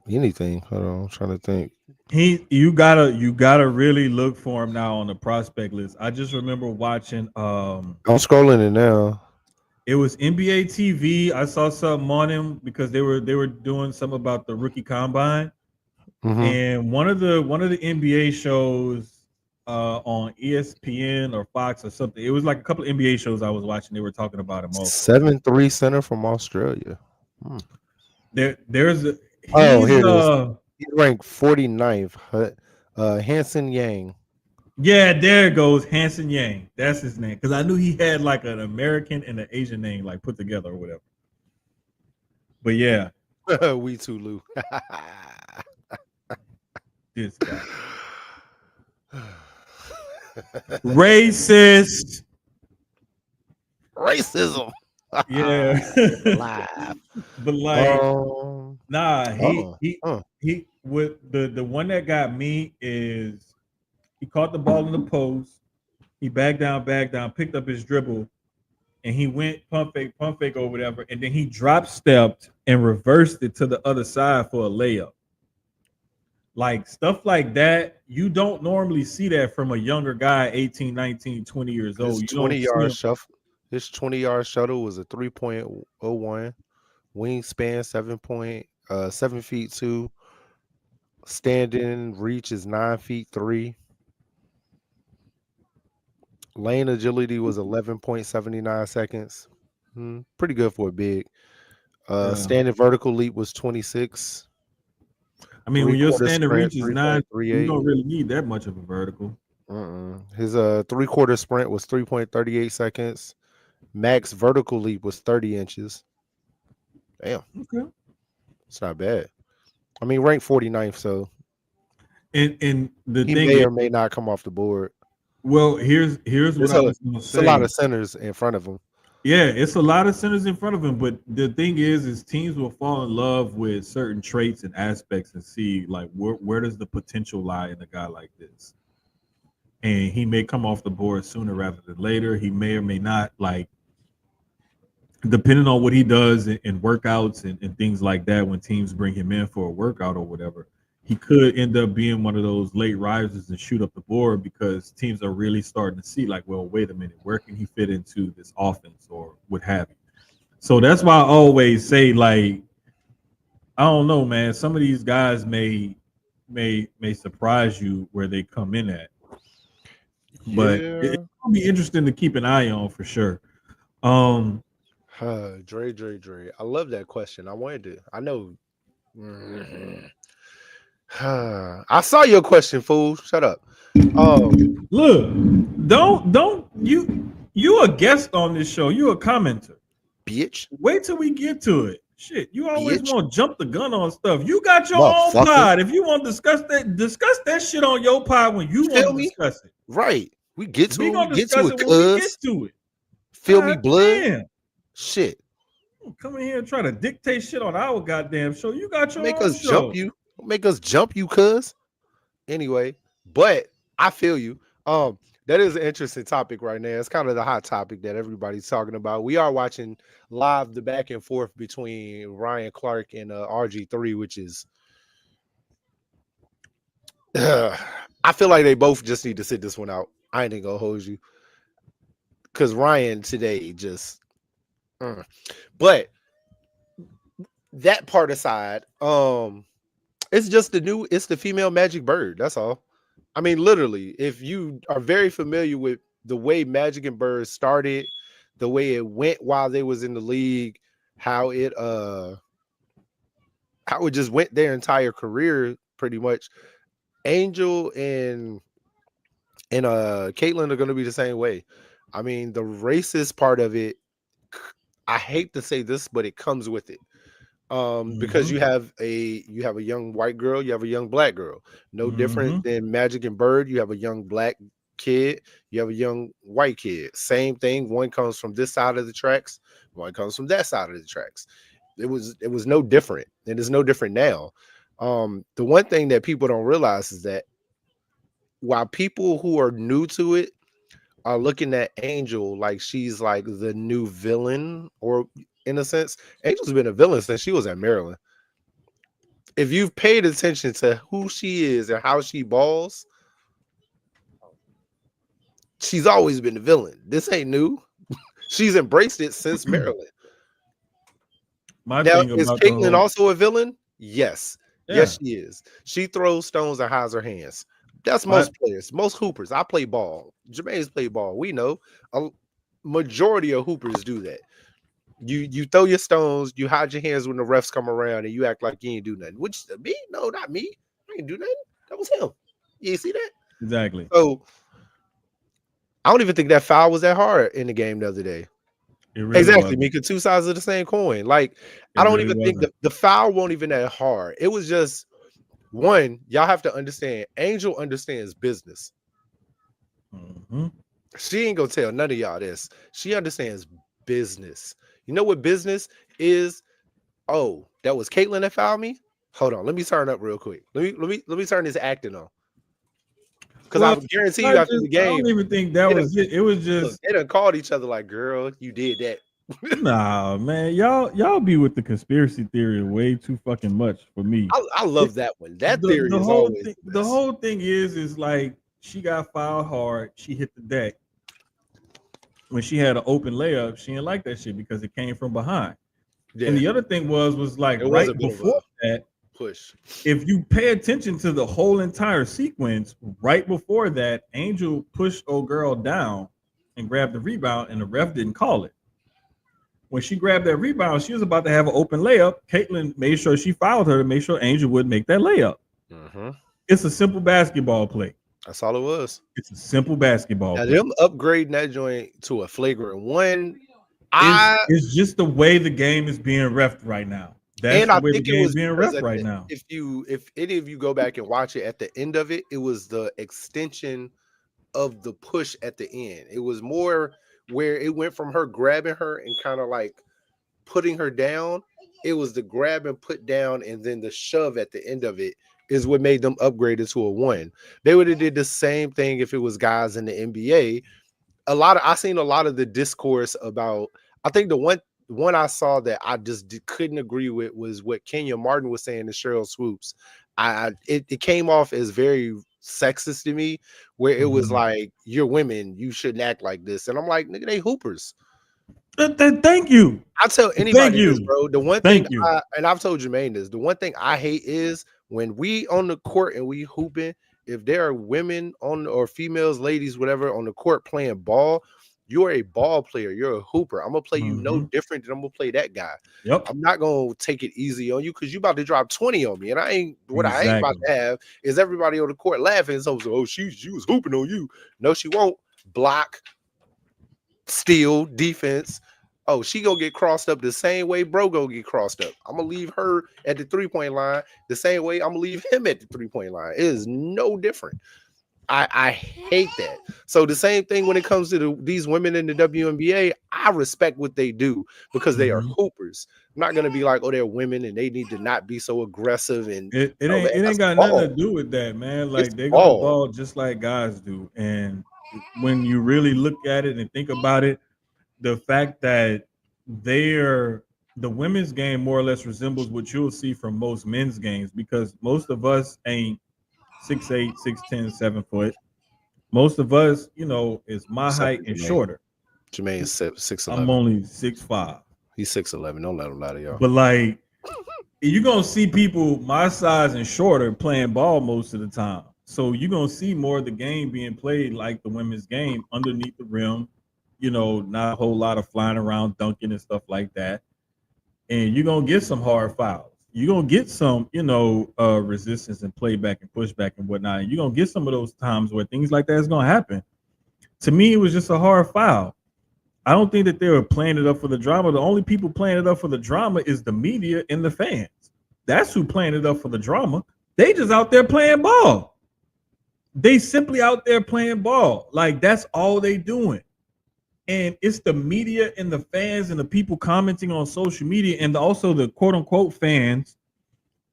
anything. Hold on, I'm trying to think. You gotta really look for him now on the prospect list. I just remember watching I'm scrolling it now. it was NBA TV. I saw something on him because they were doing something about the rookie combine. And one of the NBA shows on ESPN or Fox or something. It was like a couple of NBA shows I was watching. They were talking about him also. 7'3" center from Australia. There's a, Oh, he's here it is. He's ranked 49th. Hanson Yang. Yeah, there it goes. Hanson Yang. That's his name. Because I knew he had like an American and an Asian name like put together or whatever. But yeah. We too, Lou. This guy. Racist. Racism. Yeah. Live. But like nah, he with the one that got me is he caught the ball in the post, he backed down, picked up his dribble, and he went pump fake or whatever, and then he drop stepped and reversed it to the other side for a layup. Like stuff like that, you don't normally see that from a younger guy, 18, 19, 20 years old. His 20-yard shuffle. His 20-yard shuttle was a 3.01. Wingspan 7 feet 2. Standing reach is 9 feet 3. Lane agility was 11.79 seconds. Pretty good for a big. Standing vertical leap was 26. I mean, when your standing reach is 9, you don't really need that much of a vertical. His 3/4 sprint was 3.38 seconds. Max vertical leap was 30 inches. Damn. Okay. It's not bad. I mean, ranked 49th, so and the he thing may or may not come off the board. Well, here's what I was going to say. It's a lot of centers in front of him. Yeah, it's a lot of centers in front of him, but the thing is teams will fall in love with certain traits and aspects and see like where does the potential lie in a guy like this. And he may come off the board sooner rather than later. He may or may not, like depending on what he does in workouts and things like that. When teams bring him in for a workout or whatever, he could end up being one of those late risers and shoot up the board because teams are really starting to see like, well, wait a minute, where can he fit into this offense or what have you? So that's why I always say, like, I don't know, man. Some of these guys may surprise you where they come in at, but it's gonna be interesting to keep an eye on for sure. Dre. I love that question. I wanted to. I know. I saw your question, fool. Shut up. Look, don't you a guest on this show. You a commenter. Bitch. Wait till we get to it. Shit, you always want to jump the gun on stuff. You got your own pod. If you want to discuss that shit on your pod when you want to discuss it. Right. We get to it. We gonna discuss it when we get to it. Feel me, blood? Damn. Shit. Come in here and try to dictate shit on our goddamn show. You got your Make own us jump show. you. Make us jump you, cuz. Anyway, but I feel you. That is an interesting topic right now. It's kind of the hot topic that everybody's talking about. We are watching live the back and forth between Ryan Clark and RG3, which is I feel like they both just need to sit this one out. I ain't gonna hold you. Cause Ryan today just but that part aside, it's just it's the female magic bird. That's all. I mean, literally, if you are very familiar with the way Magic and Bird started, the way it went while they was in the league, how it just went their entire career pretty much. Angel and Caitlyn are gonna be the same way. I mean, the racist part of it, I hate to say this, but it comes with it. Because you have a young white girl, you have a young black girl. No different than Magic and Bird. You have a young black kid, you have a young white kid. Same thing. One comes from this side of the tracks, one comes from that side of the tracks. It was no different, and it's no different now. The one thing that people don't realize is that while people who are new to it are looking at Angel like she's like the new villain, or in a sense, Angel's been a villain since she was at Maryland. If you've paid attention to who she is and how she balls, she's always been a villain. This ain't new. She's embraced it since Maryland. Now, is Caitlyn also a villain? Yes. Yeah. Yes, she is. She throws stones and hides her hands. That's most players, most hoopers. I play ball. Jermaine's play ball. We know a majority of hoopers do that. You throw your stones, you hide your hands when the refs come around, and you act like you ain't do nothing. Which me? No, not me. I ain't do nothing. That was him. You see that? Exactly. So I don't even think that foul was that hard in the game the other day. Really exactly, Mika. Two sides of the same coin. Like I don't really even think the foul won't even that hard. It was just one. Y'all have to understand. Angel understands business. She ain't gonna tell none of y'all this. She understands business. You know what business is? Oh, that was Caitlyn that fouled me. Hold on, let me turn up real quick. Let me turn this acting on. Because I guarantee you after the game, I don't even think that was it. It was just look, they done called each other like, "Girl, you did that." Nah, man, y'all be with the conspiracy theory way too fucking much for me. I love that one. That theory is always the whole thing is like she got fouled hard. She hit the deck. When she had an open layup, she didn't like that shit because it came from behind. Yeah. And the other thing was like right before that push. If you pay attention to the whole entire sequence, right before that, Angel pushed old girl down and grabbed the rebound, and the ref didn't call it. When she grabbed that rebound, she was about to have an open layup. Caitlyn made sure she fouled her to make sure Angel wouldn't make that layup. It's a simple basketball play. That's all it was. It's a simple basketball play. Them upgrading that joint to a flagrant one. It's just the way the game is being reffed right now. That's the way the game is being reffed right now. If any of you go back and watch it, at the end of it, it was the extension of the push at the end. It was more where it went from her grabbing her and kind of like putting her down. It was the grab and put down, and then the shove at the end of it is what made them upgrade it to a one. They would have did the same thing if it was guys in the NBA. I seen a lot of the discourse about. I think the one I saw that I just couldn't agree with was what Kenya Martin was saying to Cheryl Swoops. It came off as very sexist to me, where it was like, "You're women, you shouldn't act like this," and I'm like, "Nigga, they hoopers." Thank you. I tell anybody this, bro. The one thing, and I've told Jermaine this, the one thing I hate is when we on the court and we hooping, if there are women on or females, ladies, whatever, on the court playing ball, you're a ball player. You're a hooper. I'm gonna play you no different than I'm gonna play that guy. Yep. I'm not gonna take it easy on you because you about to drop 20 on me, and I ain't about to have is everybody on the court laughing. So, she was hooping on you. No, she won't. Block, steal, defense. Oh, she gonna get crossed up the same way bro gonna get crossed up. I'm gonna leave her at the 3-point line the same way I'm gonna leave him at the 3-point line. It is no different. I hate that. So the same thing when it comes to these women in the WNBA, I respect what they do because they are hoopers. I'm not gonna be like, oh, they're women and they need to not be so aggressive. And It no, man, ain't that's got nothing to ball. do with that, man. It's Like they're gonna ball. ball just like guys do. And when you really look at it and think about it, the fact that they're the women's game more or less resembles what you'll see from most men's games because most of us ain't 6'8", 6'10", 7 foot. Most of us, is my Except height for and Jermaine. shorter. Jermaine is 6'11". I'm only 6'5". He's 6'11". Don't let him lie to y'all. But like you're gonna see people my size and shorter playing ball most of the time. So you're gonna see more of the game being played like the women's game underneath the rim, not a whole lot of flying around dunking and stuff like that. And you're gonna get some hard fouls. You're gonna get some, resistance and playback and pushback and whatnot. And you're gonna get some of those times where things like that is gonna happen. To me, it was just a hard foul. I don't think that they were playing it up for the drama. The only people playing it up for the drama is the media and the fans. That's who playing it up for the drama. They just out there playing ball. They simply out there playing ball. Like that's all they doing. And it's the media and the fans and the people commenting on social media and also the quote unquote fans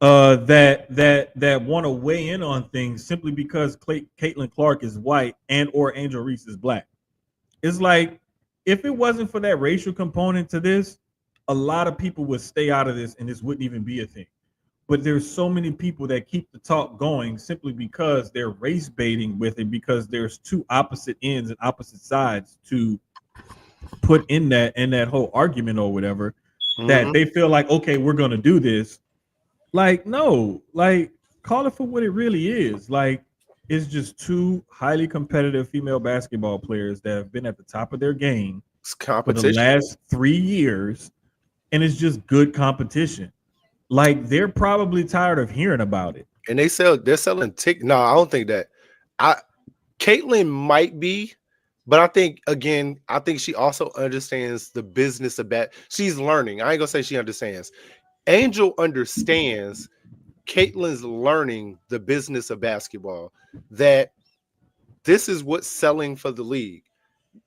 that want to weigh in on things simply because Caitlin Clark is white and or Angel Reese is black. It's like if it wasn't for that racial component to this, a lot of people would stay out of this and this wouldn't even be a thing. But there's so many people that keep the talk going simply because they're race baiting with it because there's two opposite ends and opposite sides to put in that whole argument or whatever that they feel like, okay, we're going to do this. Like, no, like call it for what it really is. Like it's just two highly competitive female basketball players that have been at the top of their game for the last 3 years. And it's just good competition. Like they're probably tired of hearing about it. And they're selling tickets. No, I don't think that. Caitlin might be, but I think she also understands the business of that. She's learning. I ain't gonna say she understands. Angel understands. Caitlin's learning the business of basketball. That this is what's selling for the league.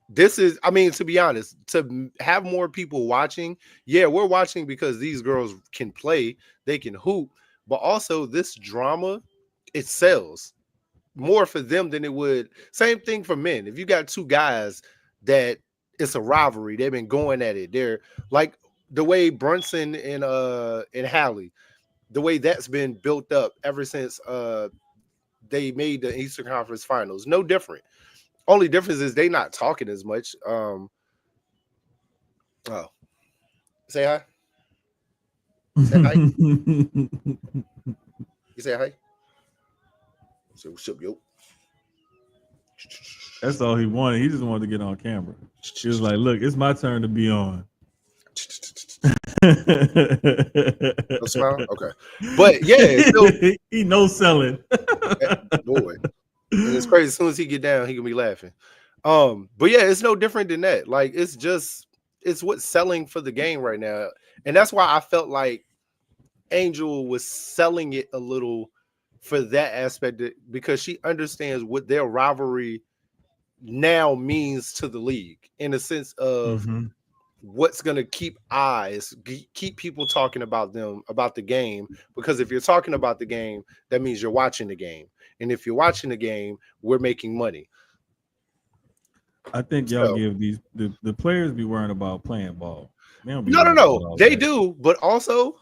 This is, I mean, to be honest, to have more people watching. Yeah, we're watching because these girls can play, they can hoop, but also this drama, it sells more for them than it would. Same thing for men. If you got two guys that it's a rivalry, they've been going at it. They're like the way Brunson and Hallie, the way that's been built up ever since they made the Eastern Conference Finals. No different. Only difference is they not talking as much. Say hi. Say hi. You say hi. So what's up, yo? That's all he wanted. He just wanted to get on camera. He was like, "Look, it's my turn to be on." No smile? Okay. But yeah, he no selling. Boy. And it's crazy. As soon as he get down, he can be laughing. But yeah, it's no different than that. Like it's what's selling for the game right now. And that's why I felt like Angel was selling it a little for that aspect because she understands what their rivalry now means to the league in a sense of what's going to keep people talking about them, about the game. Because if you're talking about the game, that means you're watching the game. And if you're watching the game, we're making money. I think y'all give the players be worrying about playing ball. No. They do. But also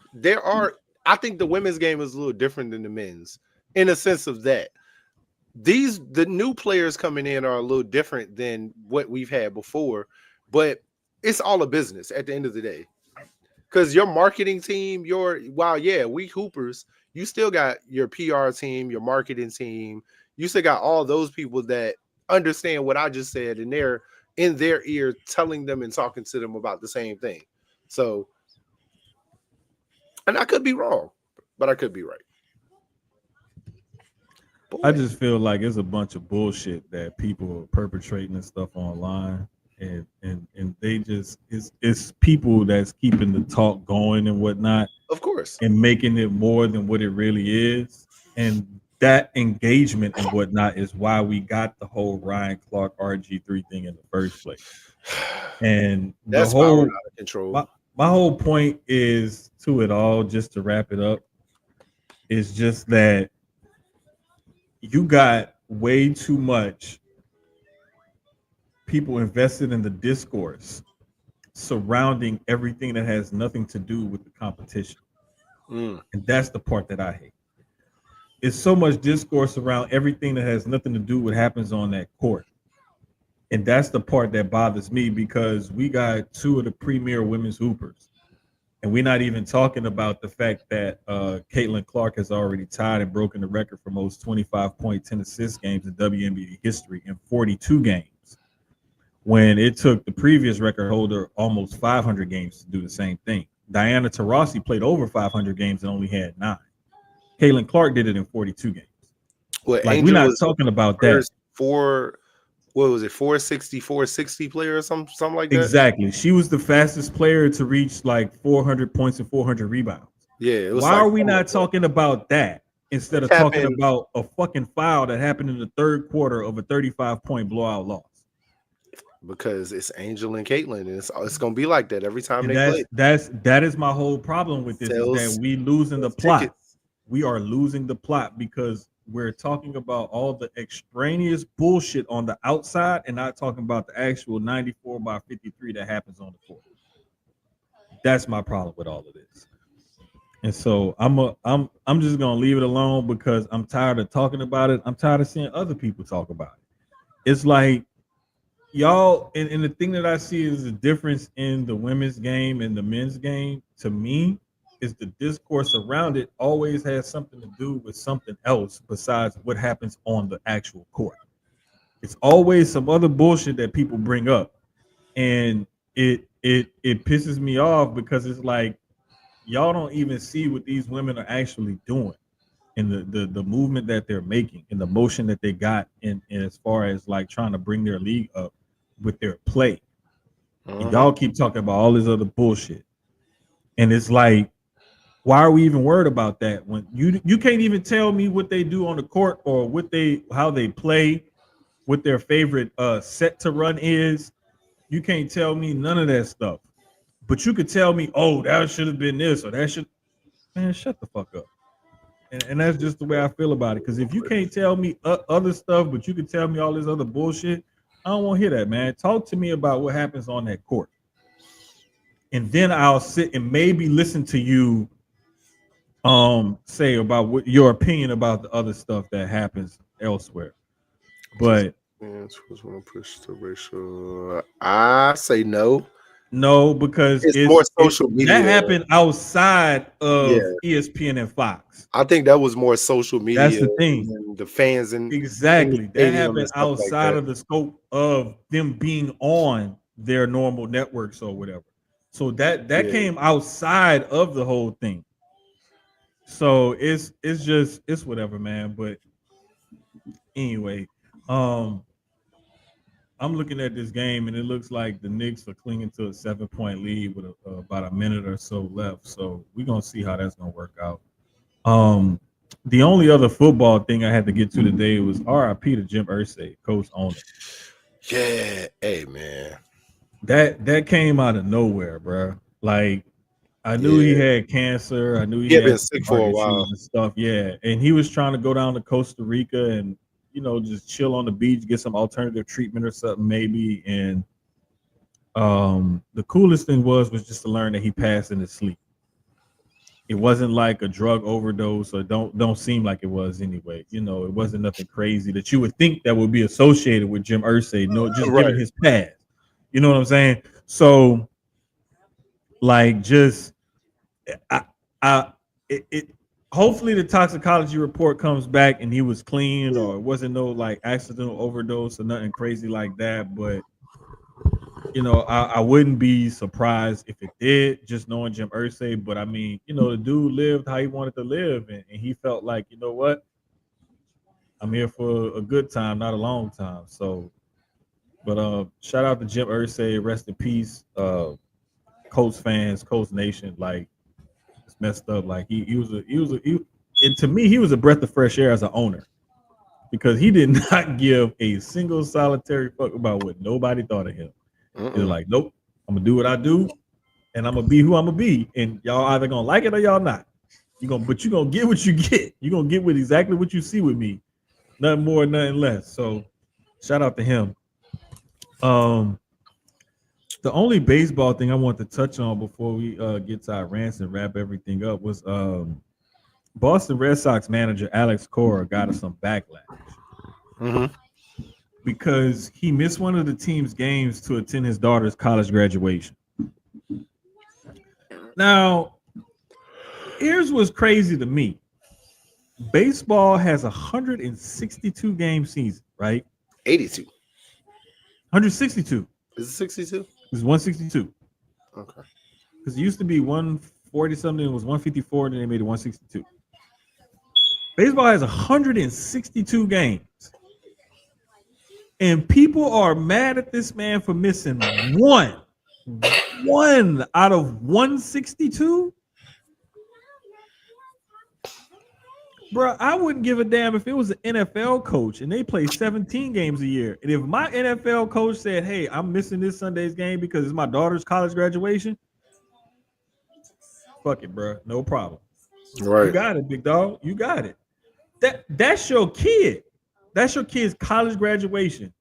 I think the women's game is a little different than the men's in a sense of that. The new players coming in are a little different than what we've had before, but it's all a business at the end of the day. Because your marketing team, we hoopers, you still got your PR team, your marketing team, you still got all those people that understand what I just said, and they're in their ear telling them and talking to them about the same thing. So, and I could be wrong, but I could be right. Boy. I just feel like it's a bunch of bullshit that people are perpetrating and stuff online. And they just it's people that's keeping the talk going and whatnot, of course, and making it more than what it really is. And that engagement and whatnot is why we got the whole Ryan Clark RG3 thing in the first place. And the That's power out whole of control. my whole point is to it all, just to wrap it up, is just that you got way too much people invested in the discourse surrounding everything that has nothing to do with the competition. And that's the part that I hate. It's so much discourse around everything that has nothing to do with what happens on that court. And that's the part that bothers me, because we got two of the premier women's hoopers. And we're not even talking about the fact that Caitlin Clark has already tied and broken the record for most 25-point, 10 assist games in WNBA history in 42 games, when it took the previous record holder almost 500 games to do the same thing. Diana Taurasi played over 500 games and only had 9. Caitlin Clark did it in 42 games. Well, Like, Angel we're not was talking about that. What was it, 460 player or something like that? Exactly. She was the fastest player to reach like 400 points and 400 rebounds. Yeah. It was Why are we not talking about that instead of talking about a fucking foul that happened in the third quarter of a 35-point blowout loss? Because it's Angel and Caitlin, and it's gonna be like that every time they play. That is my whole problem with this, is that we losing the plot. We are losing the plot because we're talking about all the extraneous bullshit on the outside and not talking about the actual 94/53 that happens on the court. That's my problem with all of this. And so I'm just gonna leave it alone, because I'm tired of talking about it. I'm tired of seeing other people talk about it. It's like, y'all, and the thing that I see is the difference in the women's game and the men's game, to me, is the discourse around it always has something to do with something else besides what happens on the actual court. It's always some other bullshit that people bring up, and it pisses me off, because it's like, y'all don't even see what these women are actually doing, and the movement that they're making, and the motion that they got in as far as like trying to bring their league up with their play. And y'all keep talking about all this other bullshit, and it's like, why are we even worried about that when you can't even tell me what they do on the court, or how they play, what their favorite set to run is? You can't tell me none of that stuff, but you could tell me, oh, that should have been this, or that should. Man, shut the fuck up. And that's just the way I feel about it. Because if you can't tell me other stuff, but you can tell me all this other bullshit, I don't want to hear that, man. Talk to me about what happens on that court, and then I'll sit and maybe listen to you say about what your opinion about the other stuff that happens elsewhere. But I say no. No, because it's more social media. That happened outside of ESPN and Fox. I think that was more social media. That's the thing. The fans and exactly that happened outside of the scope of them being on their normal networks or whatever. So that came outside of the whole thing. So it's whatever, man. But anyway, I'm looking at this game, and it looks like the Knicks are clinging to a 7-point lead with about a minute or so left. So we're gonna see how that's gonna work out. The only other football thing I had to get to today was RIP to Jim Irsay, coach owner. Yeah, hey man, that came out of nowhere, bro. Like, I knew he had cancer. I knew he had been sick for a while and stuff. Yeah, and he was trying to go down to Costa Rica and just chill on the beach, get some alternative treatment or something maybe. And the coolest thing was just to learn that he passed in his sleep. It wasn't like a drug overdose, or don't seem like it was anyway. It wasn't nothing crazy that you would think that would be associated with Jim Irsay. No, just given his past. You know what I'm saying? So, like, just hopefully the toxicology report comes back and he was clean, or it wasn't no like accidental overdose or nothing crazy like that. But I wouldn't be surprised if it did, just knowing Jim Irsay. But I mean, the dude lived how he wanted to live, and he felt like, you know what, I'm here for a good time, not a long time. So, but shout out to Jim Irsay, rest in peace, Colts fans, Colts Nation. Like, it's messed up. Like he was And to me, he was a breath of fresh air as an owner because he did not give a single solitary fuck about what nobody thought of him. He's like, nope, I'm gonna do what I do, and I'm gonna be who I'm gonna be, and y'all either gonna like it or y'all not. But you're gonna get what you get. You're gonna get with exactly what you see with me, nothing more, nothing less. So, shout out to him. The only baseball thing I want to touch on before we get to our rants and wrap everything up was Boston Red Sox manager Alex Cora got us some backlash because he missed one of the team's games to attend his daughter's college graduation. Now, here's what's crazy to me. Baseball has 162 game season, right? 82. 162. Is it 62? It's 162. Okay. Because it used to be 140 something, it was 154, and then they made it 162. Baseball has 162 games. And people are mad at this man for missing one out of 162. Bro, I wouldn't give a damn if it was an NFL coach and they play 17 games a year. And if my NFL coach said, hey, I'm missing this Sunday's game because it's my daughter's college graduation, fuck it, bro. No problem. Right. You got it, big dog. You got it. That's your kid. That's your kid's college graduation.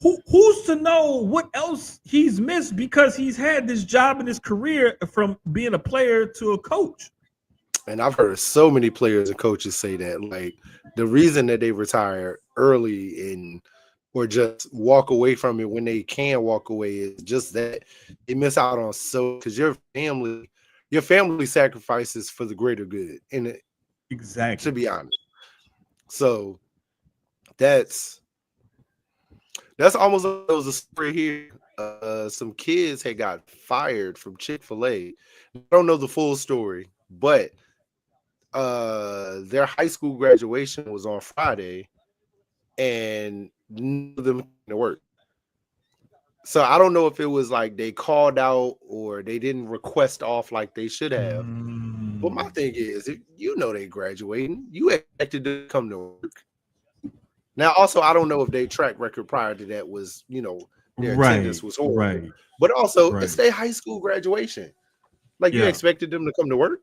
Who's to know what else he's missed because he's had this job in his career from being a player to a coach? And I've heard so many players and coaches say that, like, the reason that they retire early or just walk away from it when they can walk away is just that they miss out on because your family sacrifices for the greater good. And exactly, to be honest. So that's almost like there was a story here. Some kids had got fired from Chick-fil-A. I don't know the full story, but their high school graduation was on Friday, and none of them came to work. So I don't know if it was like they called out or they didn't request off like they should have. But my thing is, if you know they graduating, you expected to come to work. Now, also, I don't know if their track record prior to that was, their attendance was horrible. Right. But also, it's their high school graduation. Like, you expected them to come to work?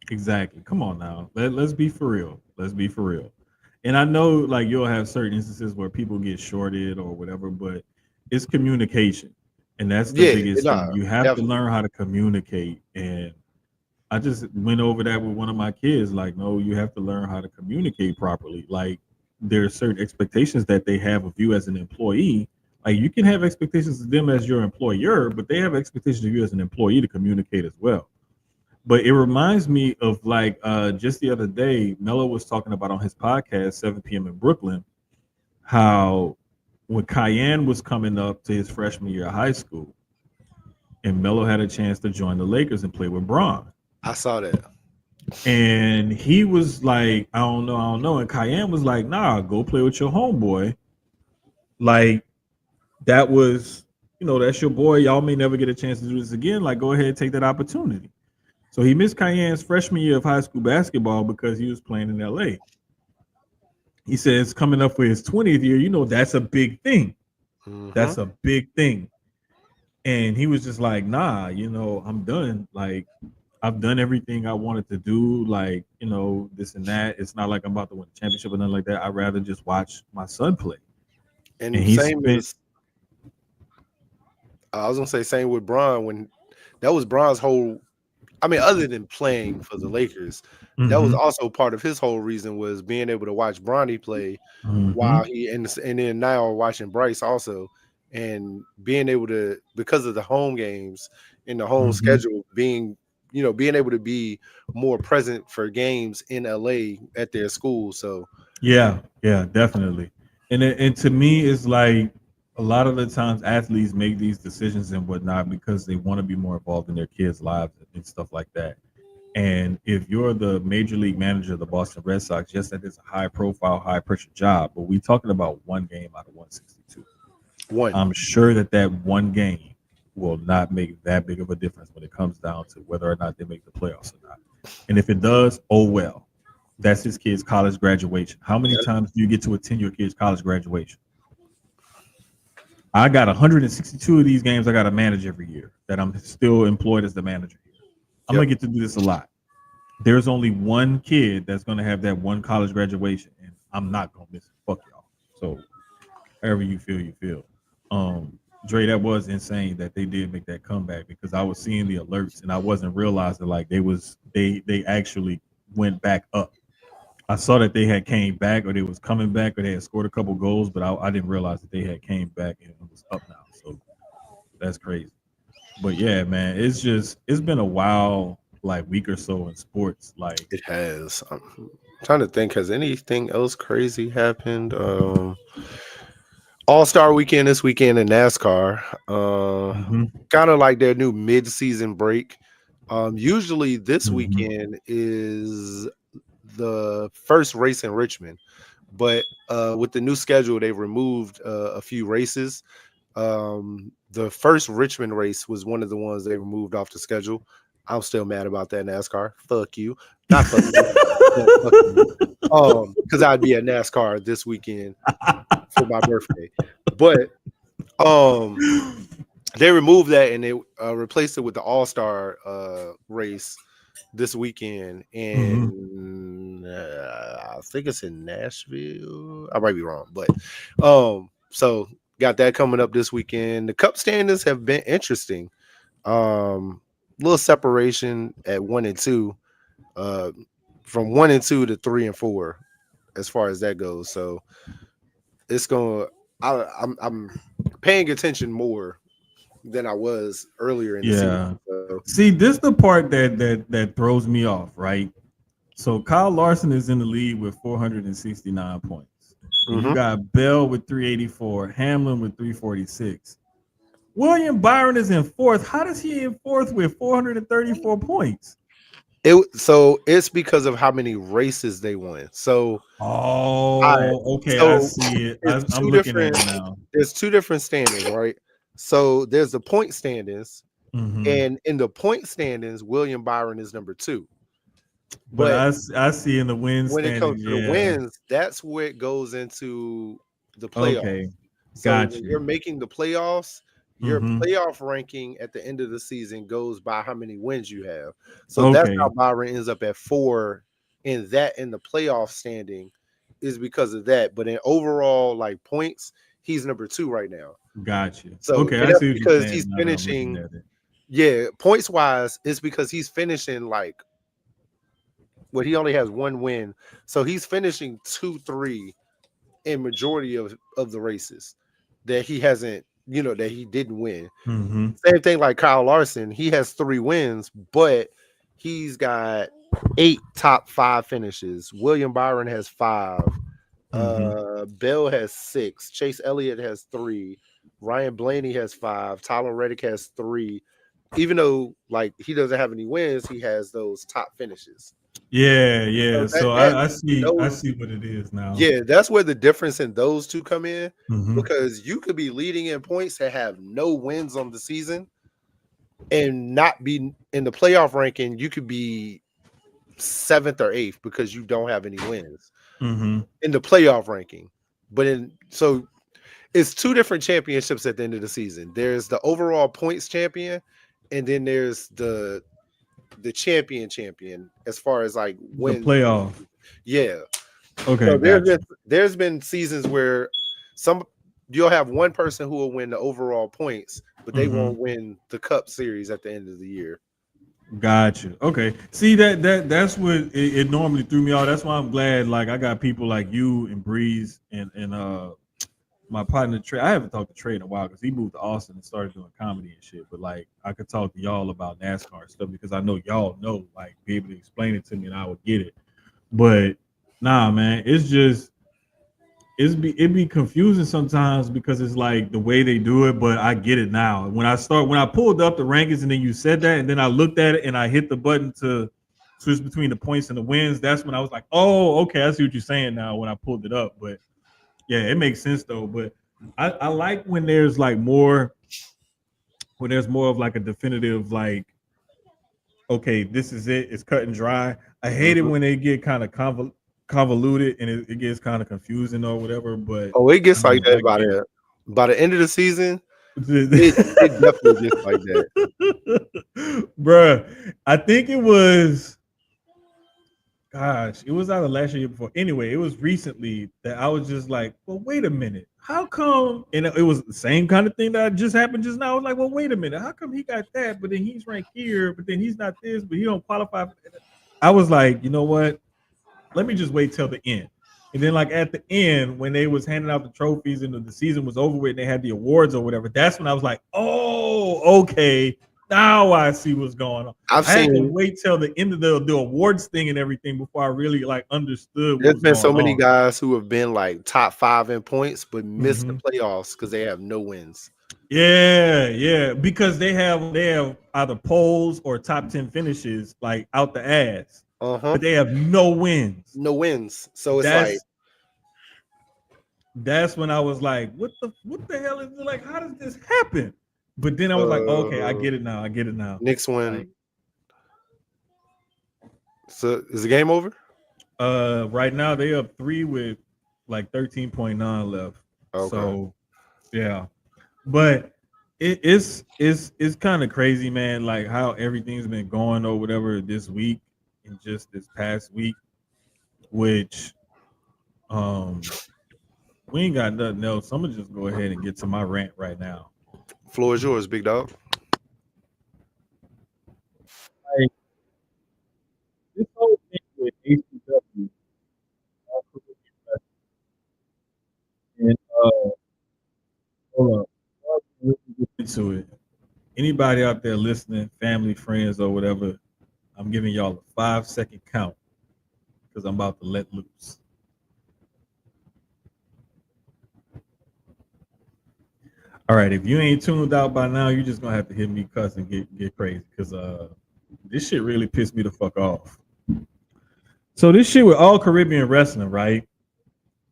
Exactly. Come on now. Let's be for real. Let's be for real. And I know, like, you'll have certain instances where people get shorted or whatever, but it's communication. And that's the biggest thing. You have to learn how to communicate. And I just went over that with one of my kids. Like, no, you have to learn how to communicate properly. Like, there are certain expectations that they have of you as an employee. Like, you can have expectations of them as your employer, but they have expectations of you as an employee to communicate as well. But it reminds me of, like, just the other day, Mello was talking about on his podcast, 7 p.m. in Brooklyn, how when Cayenne was coming up to his freshman year of high school, and Mello had a chance to join the Lakers and play with Bron. I saw that. And he was like, I don't know. And Cayenne was like, nah, go play with your homeboy. Like, that was, that's your boy. Y'all may never get a chance to do this again. Like, go ahead and take that opportunity. So he missed Cayenne's freshman year of high school basketball because he was playing in LA. He says coming up for his 20th year, that's a big thing. That's a big thing. And he was just like, nah, I'm done. Like, I've done everything I wanted to do. Like, this and that. It's not like I'm about to win a championship or nothing like that. I'd rather just watch my son play. And I was going to say same with Bron when that was Bron's whole, other than playing for the Lakers, that was also part of his whole reason was being able to watch Bronny play while and then now watching Bryce also, and being able to, because of the home games and the home schedule, being able to be more present for games in LA at their school. So yeah, definitely. And to me, it's like a lot of the times athletes make these decisions and whatnot because they want to be more involved in their kids' lives and stuff like that. And if you're the major league manager of the Boston Red Sox, yes, that is a high profile, high pressure job, but we're talking about one game out of 162. I'm sure that one game will not make that big of a difference when it comes down to whether or not they make the playoffs or not. And if it does, oh well. That's his kid's college graduation. How many times do you get to attend your kid's college graduation? I got 162 of these games I got to manage every year that I'm still employed as the manager. I'm going to get to do this a lot. There's only one kid that's going to have that one college graduation, and I'm not going to miss it. Fuck y'all. So, however you feel, you feel. Dre, that was insane that they did make that comeback because I was seeing the alerts and I wasn't realizing like they actually went back up. I saw that they had came back or they was coming back or they had scored a couple goals, but I didn't realize that they had came back and it was up now. So that's crazy. But yeah, man, it's been a while, like week or so in sports. Like it has. I'm trying to think, has anything else crazy happened? All-Star weekend this weekend in NASCAR. Kind of like their new mid-season break. Usually this weekend is the first race in Richmond, but with the new schedule, they've removed a few races. The first Richmond race was one of the ones they removed off the schedule. I'm still mad about that, NASCAR. Fuck you. Not fuck you. Because I'd be at NASCAR this weekend for my birthday. But they removed that and they replaced it with the All-Star race this weekend, and I think it's in Nashville. I might be wrong, but so got that coming up this weekend. The Cup standings have been interesting. Little separation at 1 and 2, from 1 and 2 to 3 and 4, as far as that goes. So it's going. I'm paying attention more than I was earlier in the season. So. See, this is the part that throws me off, right? So Kyle Larson is in the lead with 469 points. You got Bell with 384, Hamlin with 346. William Byron is in fourth. How does he in fourth with 434 points? It's because of how many races they won. So okay, I see it. I'm looking at it now. There's two different standings, right? So there's the point standings, and in the point standings, William Byron is number 2. But I see in the wins when it comes to the wins, that's where it goes into the playoffs. Okay, so when you're making the playoffs, your playoff ranking at the end of the season goes by how many wins you have. So that's how Byron ends up at 4 in the playoff standing is because of that. But in overall like points, he's number 2 right now. Gotcha. So I see because he's finishing. Yeah, points wise, it's because he's finishing like. Well, he only has 1 win, so he's finishing 2-3 in majority of the races that he hasn't. That he didn't win. Same thing like Kyle Larson. He has 3 wins, but he's got 8 top 5 finishes. William Byron has 5. Bell has 6. Chase Elliott has 3. Ryan Blaney has 5. Tyler Reddick has 3. Even though like he doesn't have any wins, he has those top finishes. Yeah. So I see what it is now. Yeah, that's where the difference in those two come in because you could be leading in points and have no wins on the season and not be in the playoff ranking. You could be 7th or 8th because you don't have any wins in the playoff ranking. But so it's 2 different championships at the end of the season. There's the overall points champion, and then there's the champion as far as like wins. The playoff. Yeah. Okay. So there's been seasons where you'll have one person who will win the overall points, but they won't win the Cup Series at the end of the year. Gotcha. Okay. See that's what it normally threw me off. That's why I'm glad like I got people like you and Breeze and my partner Trey. I haven't talked to Trey in a while because he moved to Austin and started doing comedy and shit. But like I could talk to y'all about NASCAR stuff because I know y'all know, like, be able to explain it to me and I would get it. But nah, man, it'd be confusing sometimes because it's like the way they do it, but I get it now. When I pulled up the rankings and then you said that, and then I looked at it and I hit the button to switch between the points and the wins, that's when I was like, oh, okay, I see what you're saying now when I pulled it up. But yeah, it makes sense though. But I like when there's like more of like a definitive like, okay, this is it. It's cut and dry. I hate it when they get kind of convoluted and it gets kind of confusing or whatever. But Oh, it gets like that I get it. by the end of the season. It definitely gets like that. Bruh, I think it was, gosh, it was either last year before. Anyway, it was recently that I was just like, well, wait a minute. How come? And it was the same kind of thing that just happened just now. I was like, well, wait a minute. How come he got that, but then he's ranked here, but then he's not this, but he don't qualify? I was like, you know what? Let me just wait till the end. And then, like at the end, when they was handing out the trophies and the season was over with, and they had the awards or whatever. That's when I was like, oh, okay. Now I see what's going on. I had to wait till the end of the awards thing and everything before I really like understood. There's been so many guys who have been like top 5 in points, but missed the playoffs because they have no wins. Yeah, because they have either polls or top 10 finishes like out the ass, but they have no wins. No wins. So it's that's when I was like, what the hell is it? Like, how does this happen? But then I was like, okay, I get it now. Next one. So is the game over? Right now they up 3 with like 13.9 left. Okay. So yeah. But it's kind of crazy, man, like how everything's been going or whatever this week and just this past week, which we ain't got nothing else. I'm gonna just go ahead and get to my rant right now. Floor is yours, big dog. This whole thing with ACW and hold up. Into it. Anybody out there listening, family, friends, or whatever, I'm giving y'all a 5-second count because I'm about to let loose. All right, if you ain't tuned out by now, you're just gonna have to hit me cuss and get crazy because this shit really pissed me the fuck off. So this shit with All Caribbean Wrestling, right?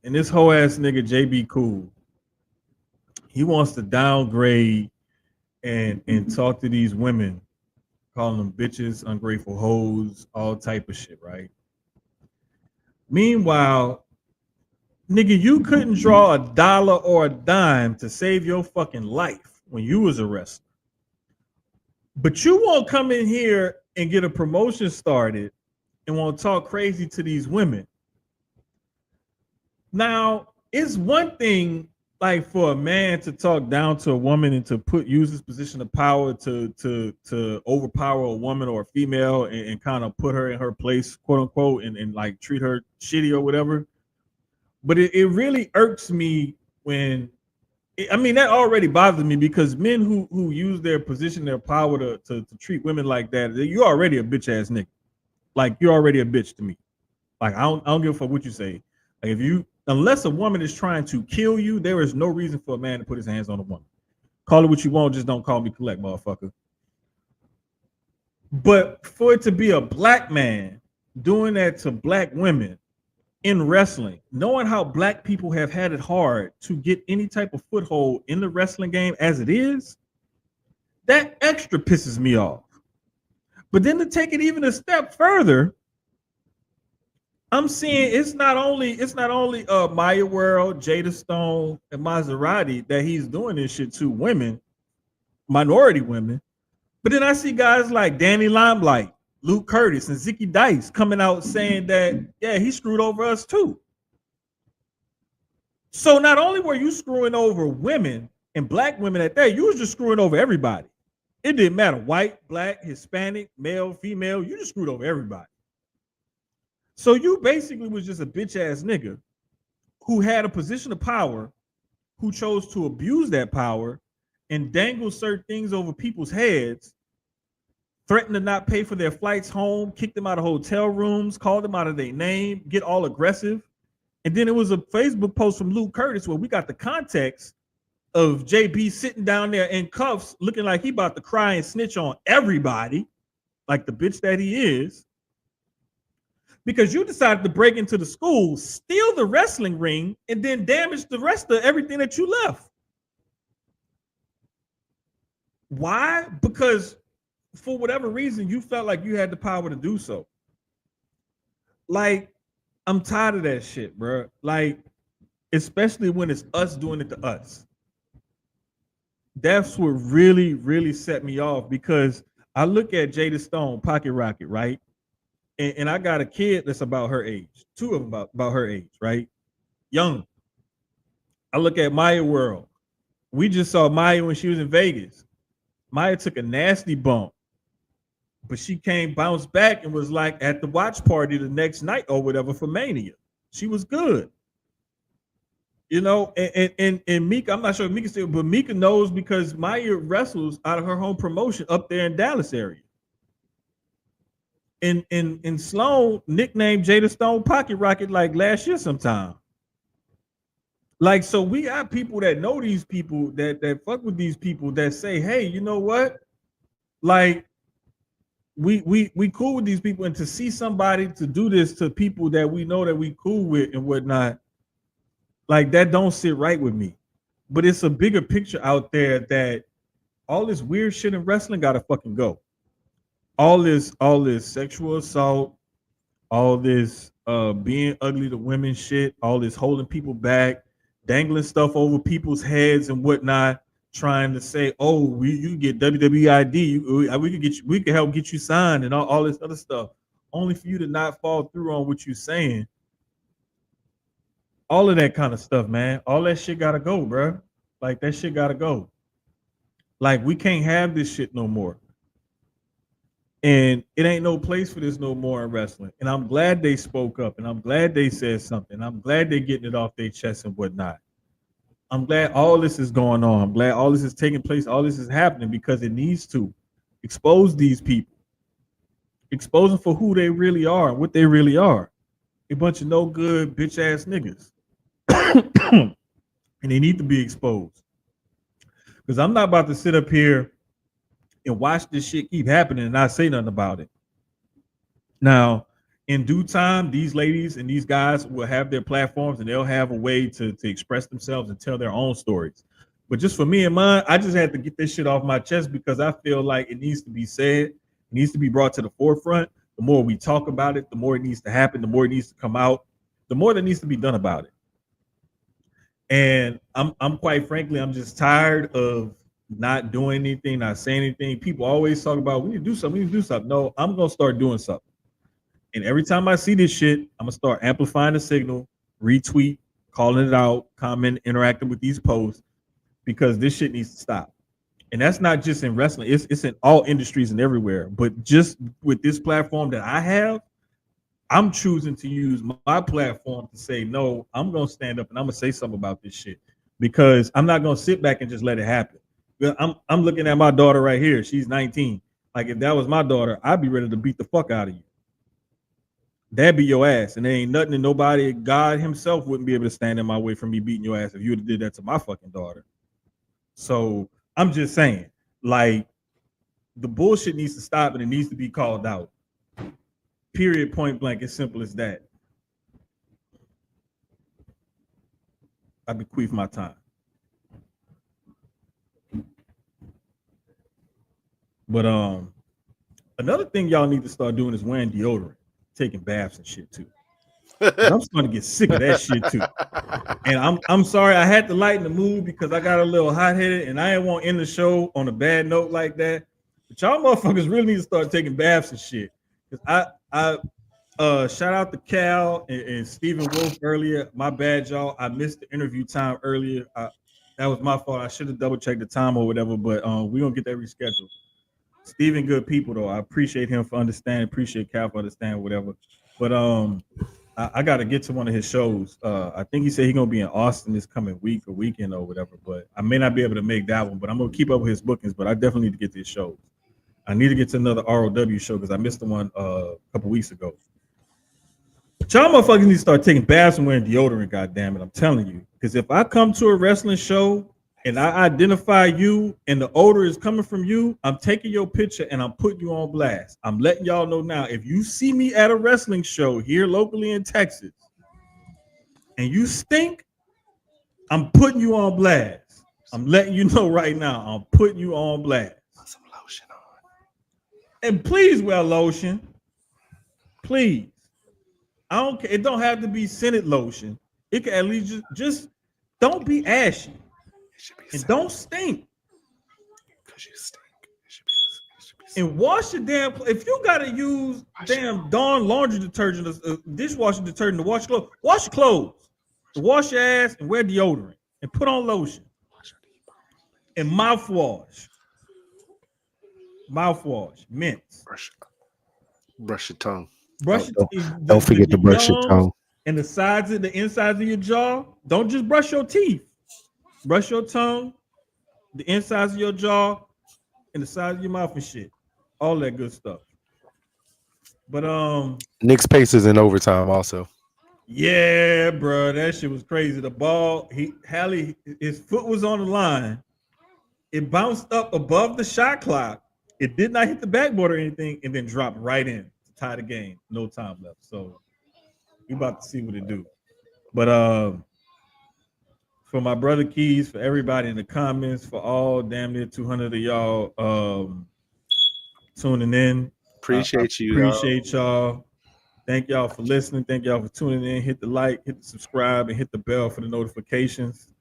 And this whole ass nigga JB Cool, he wants to downgrade and talk to these women, calling them bitches, ungrateful hoes, all type of shit, right? Meanwhile, nigga, you couldn't draw a dollar or a dime to save your fucking life when you was a wrestler. But you won't come in here and get a promotion started and won't talk crazy to these women. Now, it's one thing like for a man to talk down to a woman and to use his position of power to overpower a woman or a female and kind of put her in her place, quote unquote, and like treat her shitty or whatever. But it really irks me when, I mean, that already bothers me because men who use their position, their power to treat women like that, you're already a bitch ass nigga. Like you're already a bitch to me. Like I don't give a fuck what you say. Like unless a woman is trying to kill you, there is no reason for a man to put his hands on a woman. Call it what you want, just don't call me collect, motherfucker. But for it to be a black man doing that to black women in wrestling, knowing how black people have had it hard to get any type of foothold in the wrestling game as it is, that extra pisses me off. But then to take it even a step further, I'm seeing it's not only Maya World, Jada Stone, and Maserati that he's doing this shit to women, minority women. But then I see guys like Danny Limelight, Luke Curtis, and Zicky Dice coming out saying that, yeah, he screwed over us too. So not only were you screwing over women and black women at that, you was just screwing over everybody. It didn't matter, white, black, Hispanic, male, female, you just screwed over everybody. So you basically was just a bitch ass nigga who had a position of power, who chose to abuse that power and dangle certain things over people's heads, threatened to not pay for their flights home, kick them out of hotel rooms, call them out of their name, get all aggressive. And then it was a Facebook post from Luke Curtis where we got the context of JB sitting down there in cuffs looking like he about to cry and snitch on everybody, like the bitch that he is. Because you decided to break into the school, steal the wrestling ring, and then damage the rest of everything that you left. Why? Because for whatever reason, you felt like you had the power to do so. Like, I'm tired of that shit, bro. Like, especially when it's us doing it to us. That's what really, really set me off because I look at Jada Stone, Pocket Rocket, right? And I got a kid that's about her age, two of them about her age, right? Young. I look at Maya World. We just saw Maya when she was in Vegas. Maya took a nasty bump, but she came bounced back and was like at the watch party the next night or whatever for Mania. She was good. You know, and Mika, I'm not sure if Mika still, but Mika knows because Maya wrestles out of her home promotion up there in Dallas area. And Sloan nicknamed Jada Stone Pocket Rocket like last year sometime. Like, so we got people that know these people that fuck with these people that say, hey, you know what? Like, we cool with these people, and to see somebody to do this to people that we know that we cool with and whatnot, like that don't sit right with me. But it's a bigger picture out there that all this weird shit in wrestling gotta fucking go. All this sexual assault, all this being ugly to women shit, all this holding people back, dangling stuff over people's heads and whatnot, trying to say, "Oh, you get WWID, we could get you, we could help get you signed," and all this other stuff, only for you to not fall through on what you're saying. All of that kind of stuff, man. All that shit gotta go, bro. Like that shit gotta go. Like we can't have this shit no more. And it ain't no place for this no more in wrestling. And I'm glad they spoke up and I'm glad they said something. I'm glad they're getting it off their chest and whatnot. I'm glad all this is going on. I'm glad all this is taking place. All this is happening because it needs to expose these people, expose them for who they really are and what they really are. A bunch of no good bitch ass niggas. And they need to be exposed. Because I'm not about to sit up here and watch this shit keep happening and not say nothing about it. Now, in due time, these ladies and these guys will have their platforms and they'll have a way to express themselves and tell their own stories. But just for me and mine, I just had to get this shit off my chest because I feel like it needs to be said, it needs to be brought to the forefront. The more we talk about it, the more it needs to happen, the more it needs to come out, the more that needs to be done about it. And I'm quite frankly, I'm just tired of not doing anything, not saying anything. People always talk about we need to do something, we need to do something. No, I'm gonna start doing something. And every time I see this shit, I'm gonna start amplifying the signal, retweet, calling it out, comment, interacting with these posts because this shit needs to stop. And that's not just in wrestling, it's in all industries and everywhere. But just with this platform that I have, I'm choosing to use my platform to say, no, I'm going to stand up and I'm going to say something about this shit because I'm not going to sit back and just let it happen. I'm looking at my daughter right here. She's 19. Like if that was my daughter, I'd be ready to beat the fuck out of you. That'd be your ass. And there ain't nothing that nobody, God himself wouldn't be able to stand in my way from me beating your ass if you would have did that to my fucking daughter. So I'm just saying, like the bullshit needs to stop and it needs to be called out. Period, point blank, as simple as that. I bequeath my time. But another thing y'all need to start doing is wearing deodorant, taking baths and shit too. I'm starting to get sick of that shit too. And I'm sorry I had to lighten the mood because I got a little hot-headed and I didn't want to end the show on a bad note like that. But y'all motherfuckers really need to start taking baths and shit. Because I shout out to Cal and Stephen Wolf earlier. My bad, y'all. I missed the interview time earlier. That was my fault. I should have double checked the time or whatever, but we're gonna get that rescheduled. Stephen, good people though. I appreciate him for understanding, appreciate Cal for understanding, whatever. But I gotta get to one of his shows. I think he said he's gonna be in Austin this coming week or weekend or whatever, but I may not be able to make that one, but I'm gonna keep up with his bookings, but I definitely need to get to his shows. I need to get to another ROW show because I missed the one a couple weeks ago. Y'all motherfuckers need to start taking baths and wearing deodorant, goddammit. I'm telling you. Because if I come to a wrestling show and I identify you and the odor is coming from you, I'm taking your picture and I'm putting you on blast. I'm letting y'all know now, if you see me at a wrestling show here locally in Texas and you stink, I'm putting you on blast. I'm letting you know right now, I'm putting you on blast. Put some lotion on. And please wear lotion. Please. I don't care. It don't have to be scented lotion. It can at least just don't be ashy. And don't stink. Because you stink. And wash your damn. If you gotta use damn Dawn laundry detergent, dishwashing detergent to wash clothes, wash your clothes, wash your ass, and wear deodorant, and put on lotion, and mouthwash, mints. Brush your tongue. Don't forget to brush your tongue. And the insides of your jaw. Don't just brush your teeth. Brush your tongue, the insides of your jaw, and the sides of your mouth and shit. All that good stuff. But Knicks Pacers in overtime also. Yeah, bro, that shit was crazy. The ball, his foot was on the line. It bounced up above the shot clock. It did not hit the backboard or anything, and then dropped right in to tie the game. No time left. So we about to see what it do. But for my brother Keyz, for everybody in the comments, for all damn near 200 of y'all tuning in. Appreciate you. Appreciate y'all. Thank y'all for listening. Thank y'all for tuning in. Hit the like, hit the subscribe, and hit the bell for the notifications.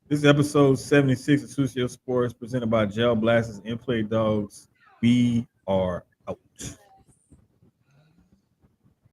This is episode 76 of Susio Sports, presented by Gel Blasters and Inplay Dogs. We are out.